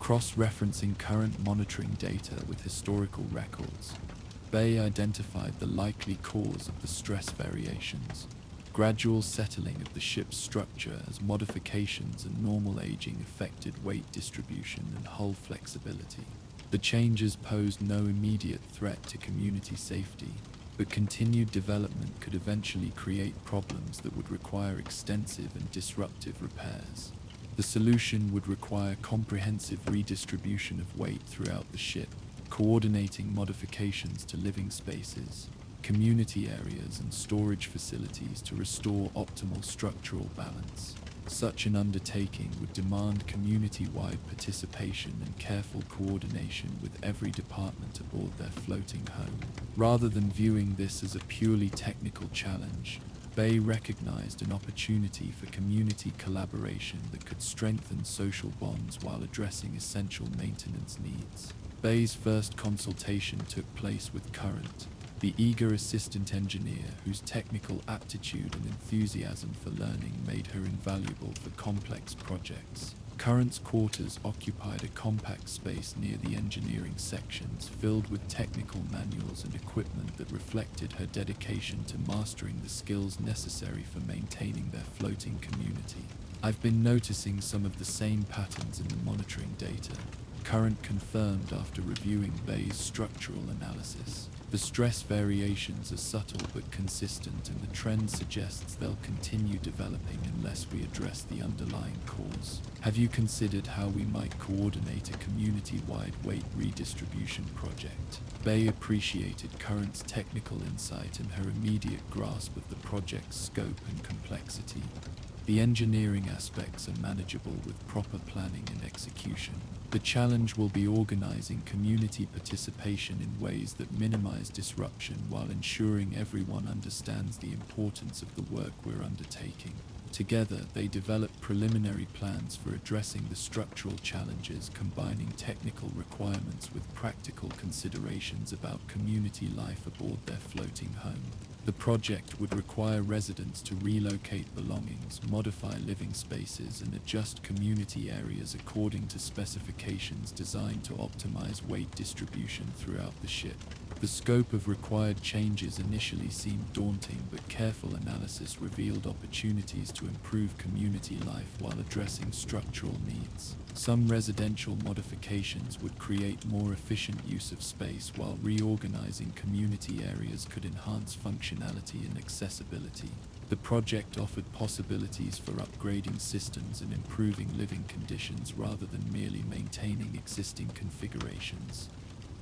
Cross-referencing current monitoring data with historical records, Bay identified the likely cause of the stress variations: gradual settling of the ship's structure as modifications and normal aging affected weight distribution and hull flexibility. The changes posed no immediate threat to community safety, but continued development could eventually create problems that would require extensive and disruptive repairs. The solution would require comprehensive redistribution of weight throughout the ship, coordinating modifications to living spaces, community areas, and storage facilities to restore optimal structural balance. Such an undertaking would demand community-wide participation and careful coordination with every department aboard their floating home. Rather than viewing this as a purely technical challenge, Bay recognized an opportunity for community collaboration that could strengthen social bonds while addressing essential maintenance needs. Bay's first consultation took place with Current, the eager assistant engineer whose technical aptitude and enthusiasm for learning made her invaluable for complex projects. Current's quarters occupied a compact space near the engineering sections, filled with technical manuals and equipment that reflected her dedication to mastering the skills necessary for maintaining their floating community. "I've been noticing some of the same patterns in the monitoring data," Current confirmed after reviewing Bay's structural analysis. "The stress variations are subtle but consistent, and the trend suggests they'll continue developing unless we address the underlying cause. Have you considered how we might coordinate a community-wide weight redistribution project?" Bay appreciated Current's technical insight and her immediate grasp of the project's scope and complexity. The engineering aspects are manageable with proper planning and execution. The challenge will be organizing community participation in ways that minimize disruption while ensuring everyone understands the importance of the work we're undertaking. Together, they developed preliminary plans for addressing the structural challenges, combining technical requirements with practical considerations about community life aboard their floating home. The project would require residents to relocate belongings, modify living spaces, and adjust community areas according to specifications designed to optimize weight distribution throughout the ship. The scope of required changes initially seemed daunting, but careful analysis revealed opportunities to improve community life while addressing structural needs. Some residential modifications would create more efficient use of space, while reorganizing community areas could enhance functionality and accessibility. The project offered possibilities for upgrading systems and improving living conditions rather than merely maintaining existing configurations.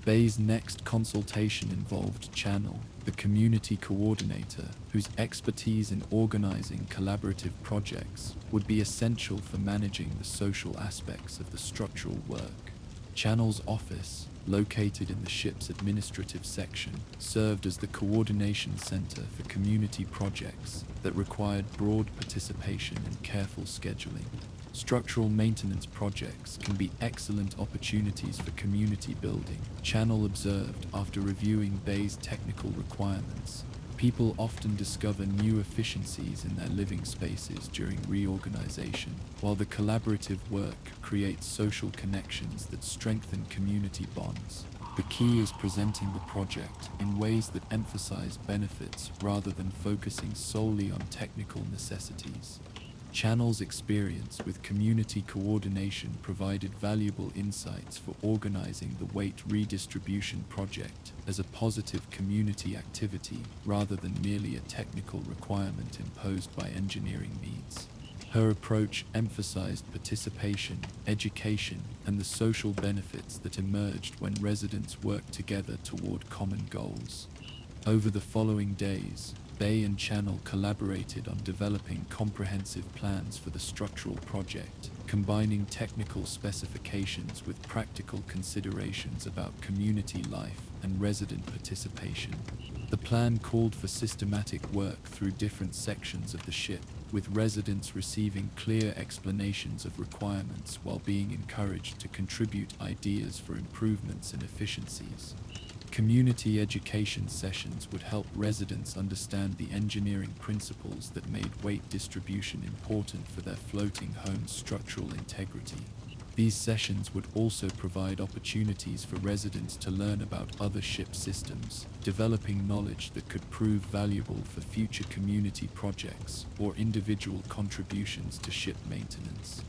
Bay's next consultation involved Channel, the community coordinator, whose expertise in organizing collaborative projects would be essential for managing the social aspects of the structural work. Channel's office, located in the ship's administrative section, served as the coordination center for community projects that required broad participation and careful scheduling. Structural maintenance projects can be excellent opportunities for community building, Channel observed after reviewing Bay's technical requirements. People often discover new efficiencies in their living spaces during reorganization, while the collaborative work creates social connections that strengthen community bonds. The key is presenting the project in ways that emphasize benefits rather than focusing solely on technical necessities. Channel's experience with community coordination provided valuable insights for organizing the weight redistribution project as a positive community activity rather than merely a technical requirement imposed by engineering needs. Her approach emphasized participation, education, and the social benefits that emerged when residents worked together toward common goals. Over the following days, Bay and Channel collaborated on developing comprehensive plans for the structural project, combining technical specifications with practical considerations about community life and resident participation. The plan called for systematic work through different sections of the ship, with residents receiving clear explanations of requirements while being encouraged to contribute ideas for improvements and efficiencies. Community education sessions would help residents understand the engineering principles that made weight distribution important for their floating home's structural integrity. These sessions would also provide opportunities for residents to learn about other ship systems, developing knowledge that could prove valuable for future community projects or individual contributions to ship maintenance.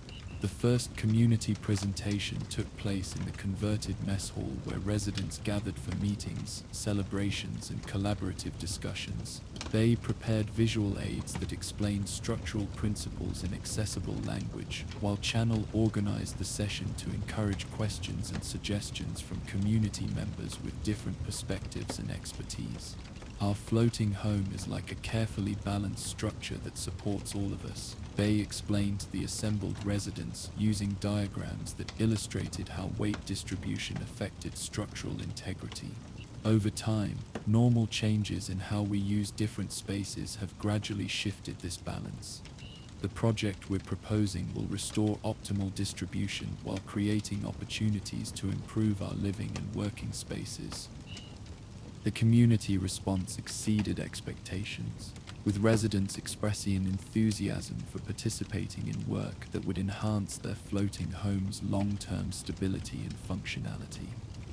The first community presentation took place in the converted mess hall where residents gathered for meetings, celebrations, and collaborative discussions. They prepared visual aids that explained structural principles in accessible language, while Channel organized the session to encourage questions and suggestions from community members with different perspectives and expertise. Our floating home is like a carefully balanced structure that supports all of us, Bay explained to the assembled residents using diagrams that illustrated how weight distribution affected structural integrity. Over time, normal changes in how we use different spaces have gradually shifted this balance. The project we're proposing will restore optimal distribution while creating opportunities to improve our living and working spaces. The community response exceeded expectations, with residents expressing an enthusiasm for participating in work that would enhance their floating home's long-term stability and functionality.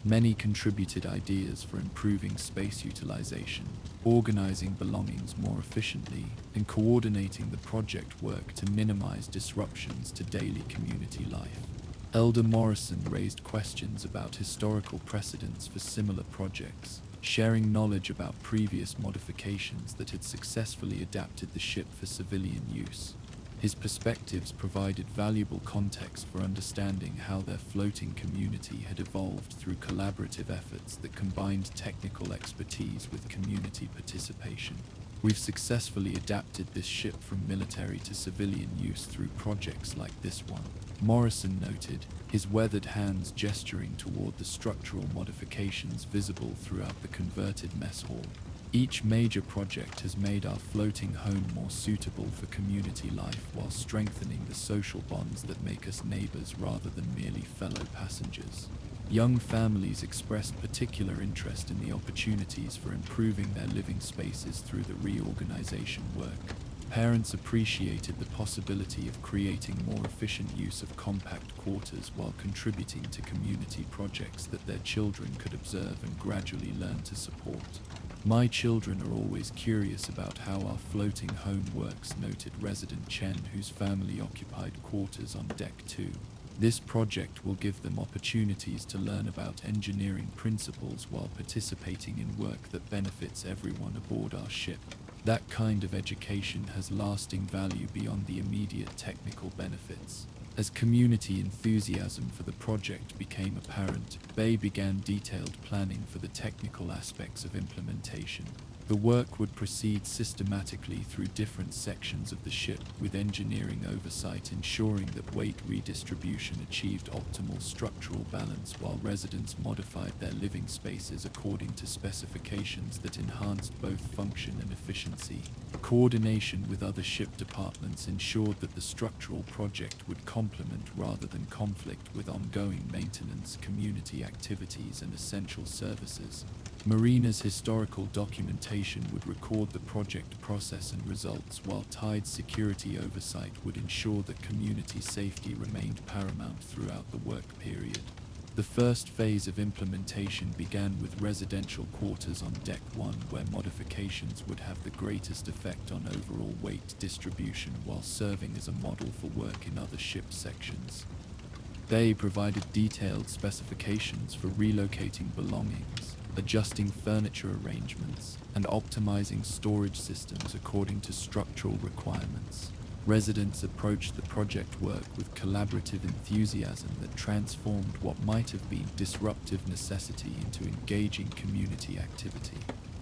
Many contributed ideas for improving space utilization, organizing belongings more efficiently, and coordinating the project work to minimize disruptions to daily community life. Elder Morrison raised questions about historical precedents for similar projects, sharing knowledge about previous modifications that had successfully adapted the ship for civilian use. His perspectives provided valuable context for understanding how their floating community had evolved through collaborative efforts that combined technical expertise with community participation. We've successfully adapted this ship from military to civilian use through projects like this one, Morrison noted, his weathered hands gesturing toward the structural modifications visible throughout the converted mess hall. Each major project has made our floating home more suitable for community life while strengthening the social bonds that make us neighbors rather than merely fellow passengers. Young families expressed particular interest in the opportunities for improving their living spaces through the reorganization work. Parents appreciated the possibility of creating more efficient use of compact quarters while contributing to community projects that their children could observe and gradually learn to support. My children are always curious about how our floating home works, noted resident Chen, whose family occupied quarters on deck 2. This project will give them opportunities to learn about engineering principles while participating in work that benefits everyone aboard our ship. That kind of education has lasting value beyond the immediate technical benefits. As community enthusiasm for the project became apparent, Bay began detailed planning for the technical aspects of implementation. The work would proceed systematically through different sections of the ship, with engineering oversight ensuring that weight redistribution achieved optimal structural balance while residents modified their living spaces according to specifications that enhanced both function and efficiency. Coordination with other ship departments ensured that the structural project would complement rather than conflict with ongoing maintenance, community activities, and essential services. Marina's historical documentation would record the project process and results, while Tide's security oversight would ensure that community safety remained paramount throughout the work period. The The first phase of implementation began with residential quarters on Deck 1, where modifications would have the greatest effect on overall weight distribution while serving as a model for work in other ship sections. They provided detailed specifications for relocating belongings, adjusting furniture arrangements, and optimizing storage systems according to structural requirements. Residents approached the project work with collaborative enthusiasm that transformed what might have been disruptive necessity into engaging community activity.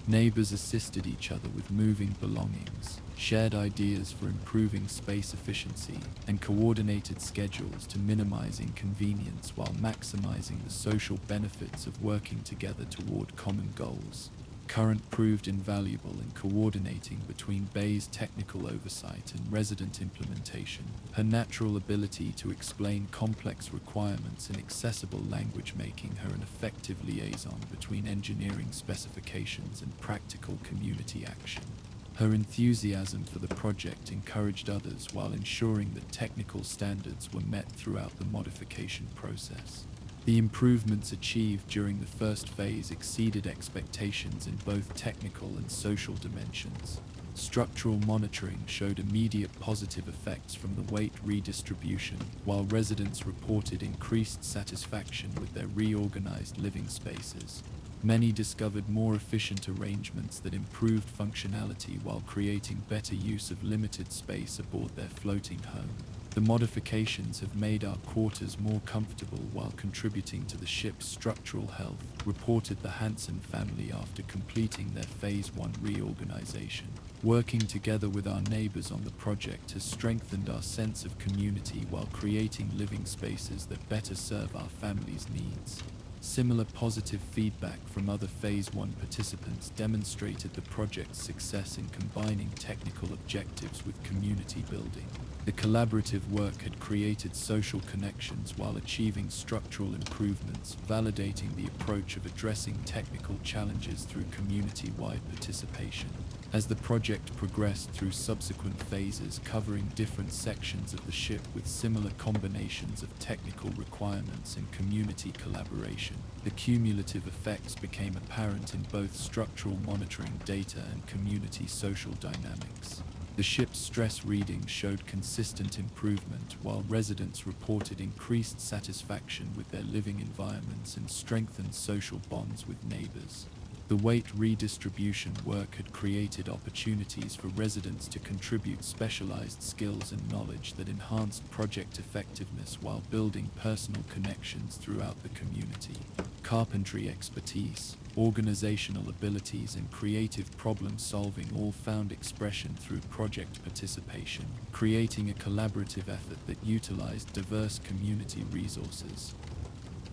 Neighbors assisted each other with moving belongings, shared ideas for improving space efficiency, and coordinated schedules to minimize inconvenience while maximizing the social benefits of working together toward common goals. Current proved invaluable in coordinating between Bay's technical oversight and resident implementation. Her natural ability to explain complex requirements in accessible language making her an effective liaison between engineering specifications and practical community action. Her enthusiasm for the project encouraged others while ensuring that technical standards were met throughout the modification process. The improvements achieved during the first phase exceeded expectations in both technical and social dimensions. Structural monitoring showed immediate positive effects from the weight redistribution, while residents reported increased satisfaction with their reorganized living spaces. Many discovered more efficient arrangements that improved functionality while creating better use of limited space aboard their floating home. The modifications have made our quarters more comfortable while contributing to the ship's structural health, reported the Hansen family after completing their Phase 1 reorganization. Working together with our neighbors on the project has strengthened our sense of community while creating living spaces that better serve our family's needs. Similar positive feedback from other Phase 1 participants demonstrated the project's success in combining technical objectives with community building. The collaborative work had created social connections while achieving structural improvements, validating the approach of addressing technical challenges through community-wide participation. As the project progressed through subsequent phases covering different sections of the ship with similar combinations of technical requirements and community collaboration, the cumulative effects became apparent in both structural monitoring data and community social dynamics. The ship's stress readings showed consistent improvement, while residents reported increased satisfaction with their living environments and strengthened social bonds with neighbors. The weight redistribution work had created opportunities for residents to contribute specialized skills and knowledge that enhanced project effectiveness while building personal connections throughout the community. Carpentry expertise, organizational abilities, and creative problem-solving all found expression through project participation, creating a collaborative effort that utilized diverse community resources.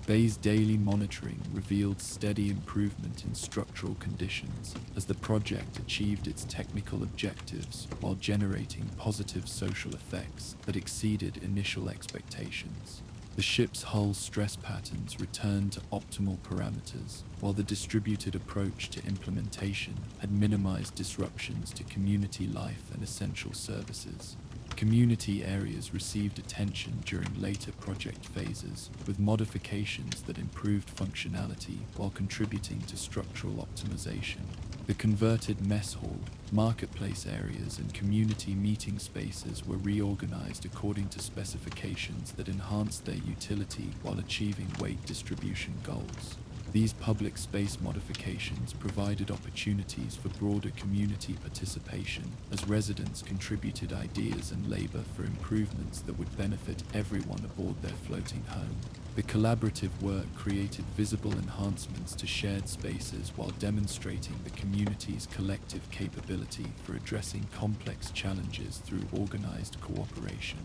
Bay's daily monitoring revealed steady improvement in structural conditions as the project achieved its technical objectives while generating positive social effects that exceeded initial expectations. The ship's hull stress patterns returned to optimal parameters, while the distributed approach to implementation had minimized disruptions to community life and essential services. Community areas received attention during later project phases, with modifications that improved functionality while contributing to structural optimization. The converted mess hall, marketplace areas, and community meeting spaces were reorganized according to specifications that enhanced their utility while achieving weight distribution goals. These public space modifications provided opportunities for broader community participation as residents contributed ideas and labor for improvements that would benefit everyone aboard their floating home. The collaborative work created visible enhancements to shared spaces while demonstrating the community's collective capability for addressing complex challenges through organized cooperation.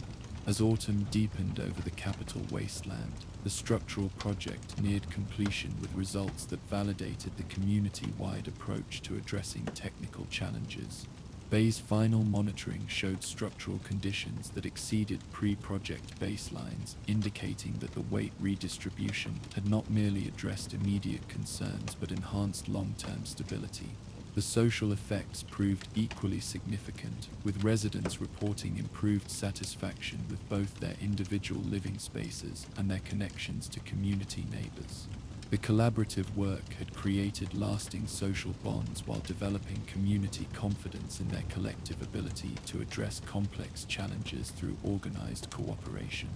As autumn deepened over the capital wasteland, the structural project neared completion with results that validated the community-wide approach to addressing technical challenges. Bay's final monitoring showed structural conditions that exceeded pre-project baselines, indicating that the weight redistribution had not merely addressed immediate concerns but enhanced long-term stability. The social effects proved equally significant, with residents reporting improved satisfaction with both their individual living spaces and their connections to community neighbors. The collaborative work had created lasting social bonds while developing community confidence in their collective ability to address complex challenges through organized cooperation.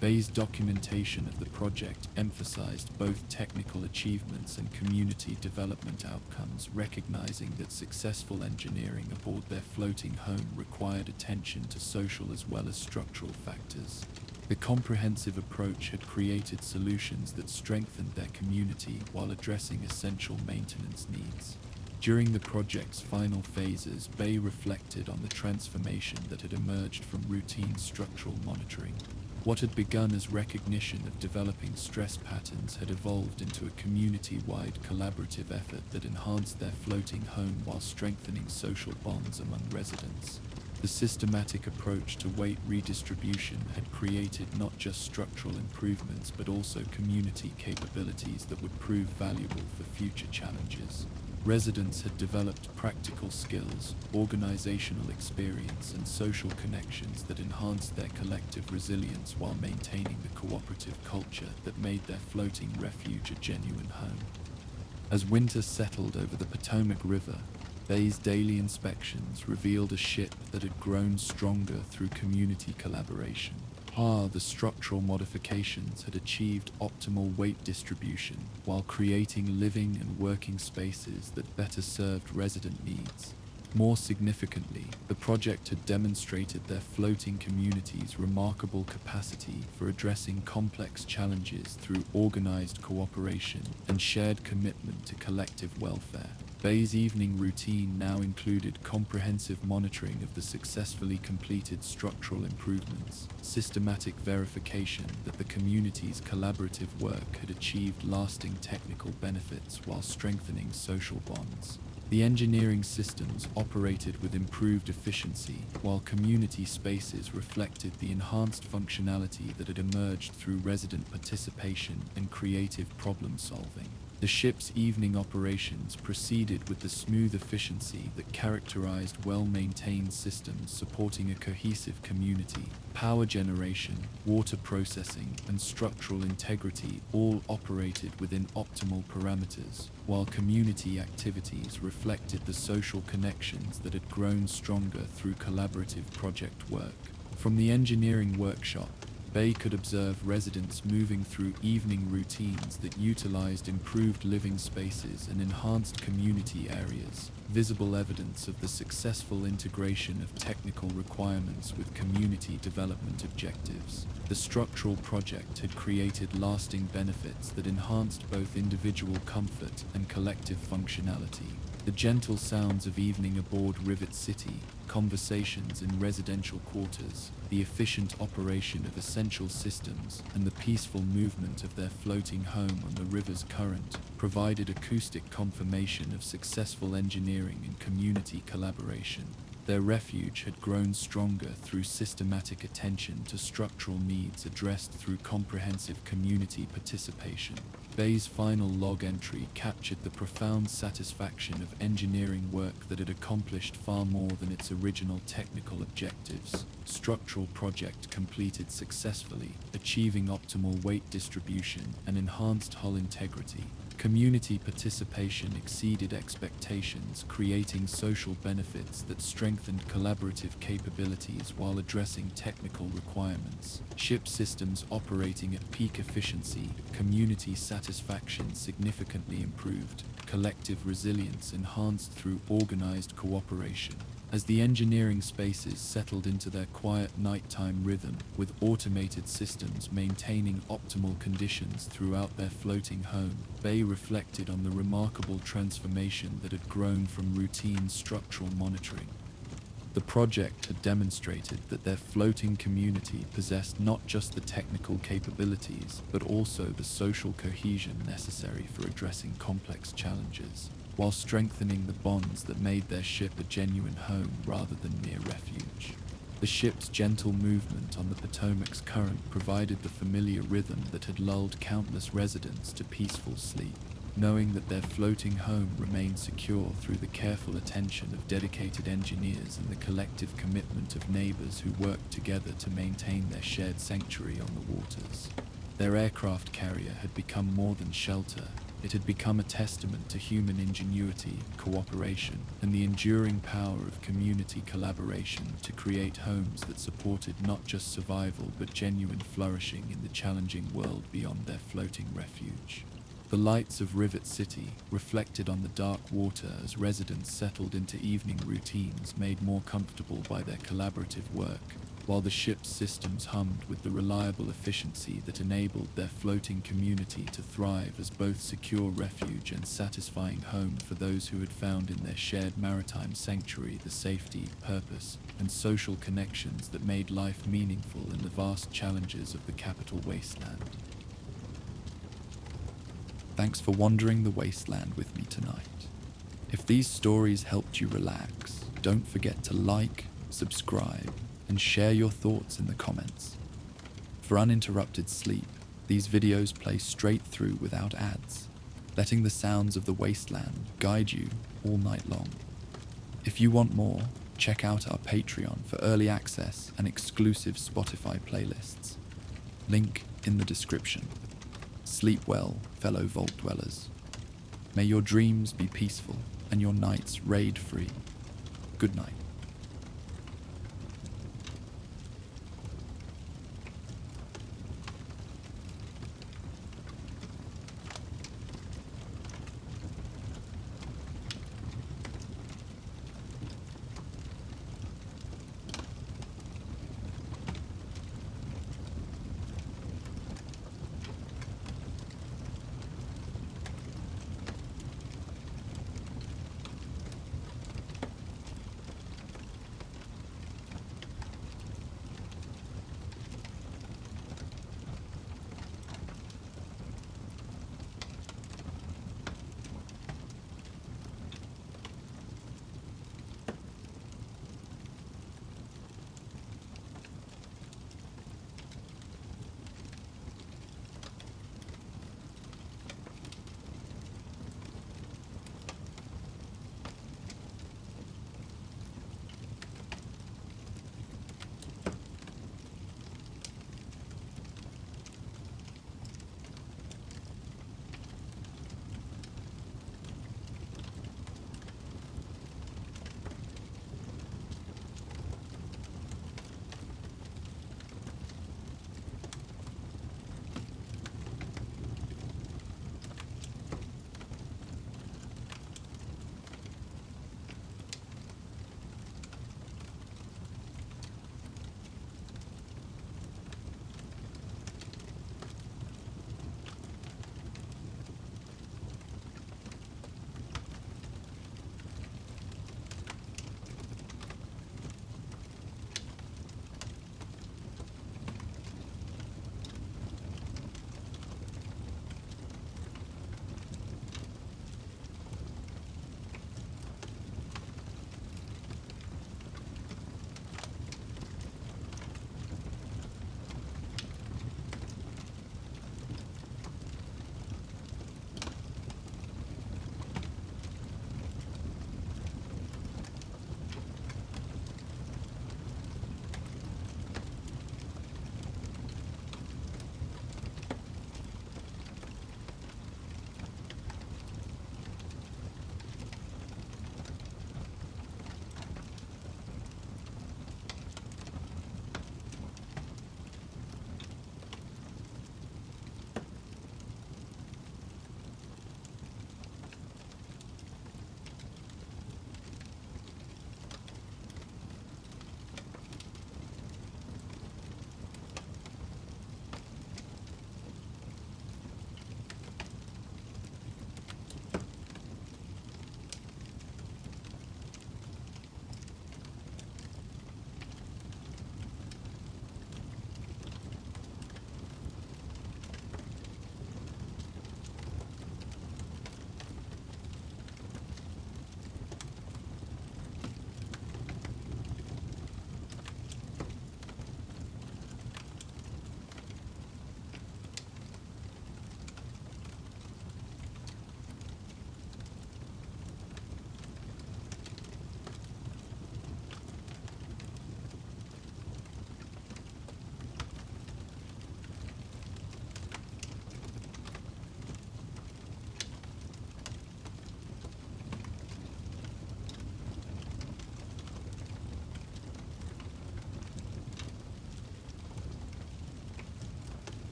Bay's documentation of the project emphasized both technical achievements and community development outcomes, recognizing that successful engineering aboard their floating home required attention to social as well as structural factors. The comprehensive approach had created solutions that strengthened their community while addressing essential maintenance needs. During the project's final phases, Bay reflected on the transformation that had emerged from routine structural monitoring. What had begun as recognition of developing stress patterns had evolved into a community-wide collaborative effort that enhanced their floating home while strengthening social bonds among residents. The systematic approach to weight redistribution had created not just structural improvements but also community capabilities that would prove valuable for future challenges. Residents had developed practical skills, organizational experience, and social connections that enhanced their collective resilience while maintaining the cooperative culture that made their floating refuge a genuine home. As winter settled over the Potomac River, Bay's daily inspections revealed a ship that had grown stronger through community collaboration. The structural modifications had achieved optimal weight distribution while creating living and working spaces that better served resident needs. More significantly, the project had demonstrated their floating community's remarkable capacity for addressing complex challenges through organized cooperation and shared commitment to collective welfare. Bay's evening routine now included comprehensive monitoring of the successfully completed structural improvements, systematic verification that the community's collaborative work had achieved lasting technical benefits while strengthening social bonds. The engineering systems operated with improved efficiency, while community spaces reflected the enhanced functionality that had emerged through resident participation and creative problem-solving. The ship's evening operations proceeded with the smooth efficiency that characterized well-maintained systems supporting a cohesive community. Power generation, water processing, and structural integrity all operated within optimal parameters, while community activities reflected the social connections that had grown stronger through collaborative project work. From the engineering workshop, Bay could observe residents moving through evening routines that utilized improved living spaces and enhanced community areas, visible evidence of the successful integration of technical requirements with community development objectives. The structural project had created lasting benefits that enhanced both individual comfort and collective functionality. The gentle sounds of evening aboard Rivet City, conversations in residential quarters, the efficient operation of essential systems, and the peaceful movement of their floating home on the river's current provided acoustic confirmation of successful engineering and community collaboration. Their refuge had grown stronger through systematic attention to structural needs addressed through comprehensive community participation. Bay's final log entry captured the profound satisfaction of engineering work that had accomplished far more than its original technical objectives. Structural project completed successfully, achieving optimal weight distribution and enhanced hull integrity. Community participation exceeded expectations, creating social benefits that strengthened collaborative capabilities while addressing technical requirements. Ship systems operating at peak efficiency, community satisfaction significantly improved, collective resilience enhanced through organized cooperation. As the engineering spaces settled into their quiet nighttime rhythm, with automated systems maintaining optimal conditions throughout their floating home, Bay reflected on the remarkable transformation that had grown from routine structural monitoring. The project had demonstrated that their floating community possessed not just the technical capabilities, but also the social cohesion necessary for addressing complex challenges, while strengthening the bonds that made their ship a genuine home rather than mere refuge. The ship's gentle movement on the Potomac's current provided the familiar rhythm that had lulled countless residents to peaceful sleep. knowing that their floating home remained secure through the careful attention of dedicated engineers and the collective commitment of neighbors who worked together to maintain their shared sanctuary on the waters. Their aircraft carrier had become more than shelter. It had become a testament to human ingenuity, cooperation, and the enduring power of community collaboration to create homes that supported not just survival but genuine flourishing in the challenging world beyond their floating refuge. The lights of Rivet City reflected on the dark water as residents settled into evening routines made more comfortable by their collaborative work, while the ship's systems hummed with the reliable efficiency that enabled their floating community to thrive as both secure refuge and satisfying home for those who had found in their shared maritime sanctuary the safety, purpose, and social connections that made life meaningful in the vast challenges of the capital wasteland. Thanks for wandering the wasteland with me tonight. If these stories helped you relax, don't forget to like, subscribe, and share your thoughts in the comments. For uninterrupted sleep, these videos play straight through without ads, letting the sounds of the wasteland guide you all night long. If you want more, check out our Patreon for early access and exclusive Spotify playlists. Link in the description. Sleep well, fellow vault dwellers. May your dreams be peaceful and your nights raid-free. Good night.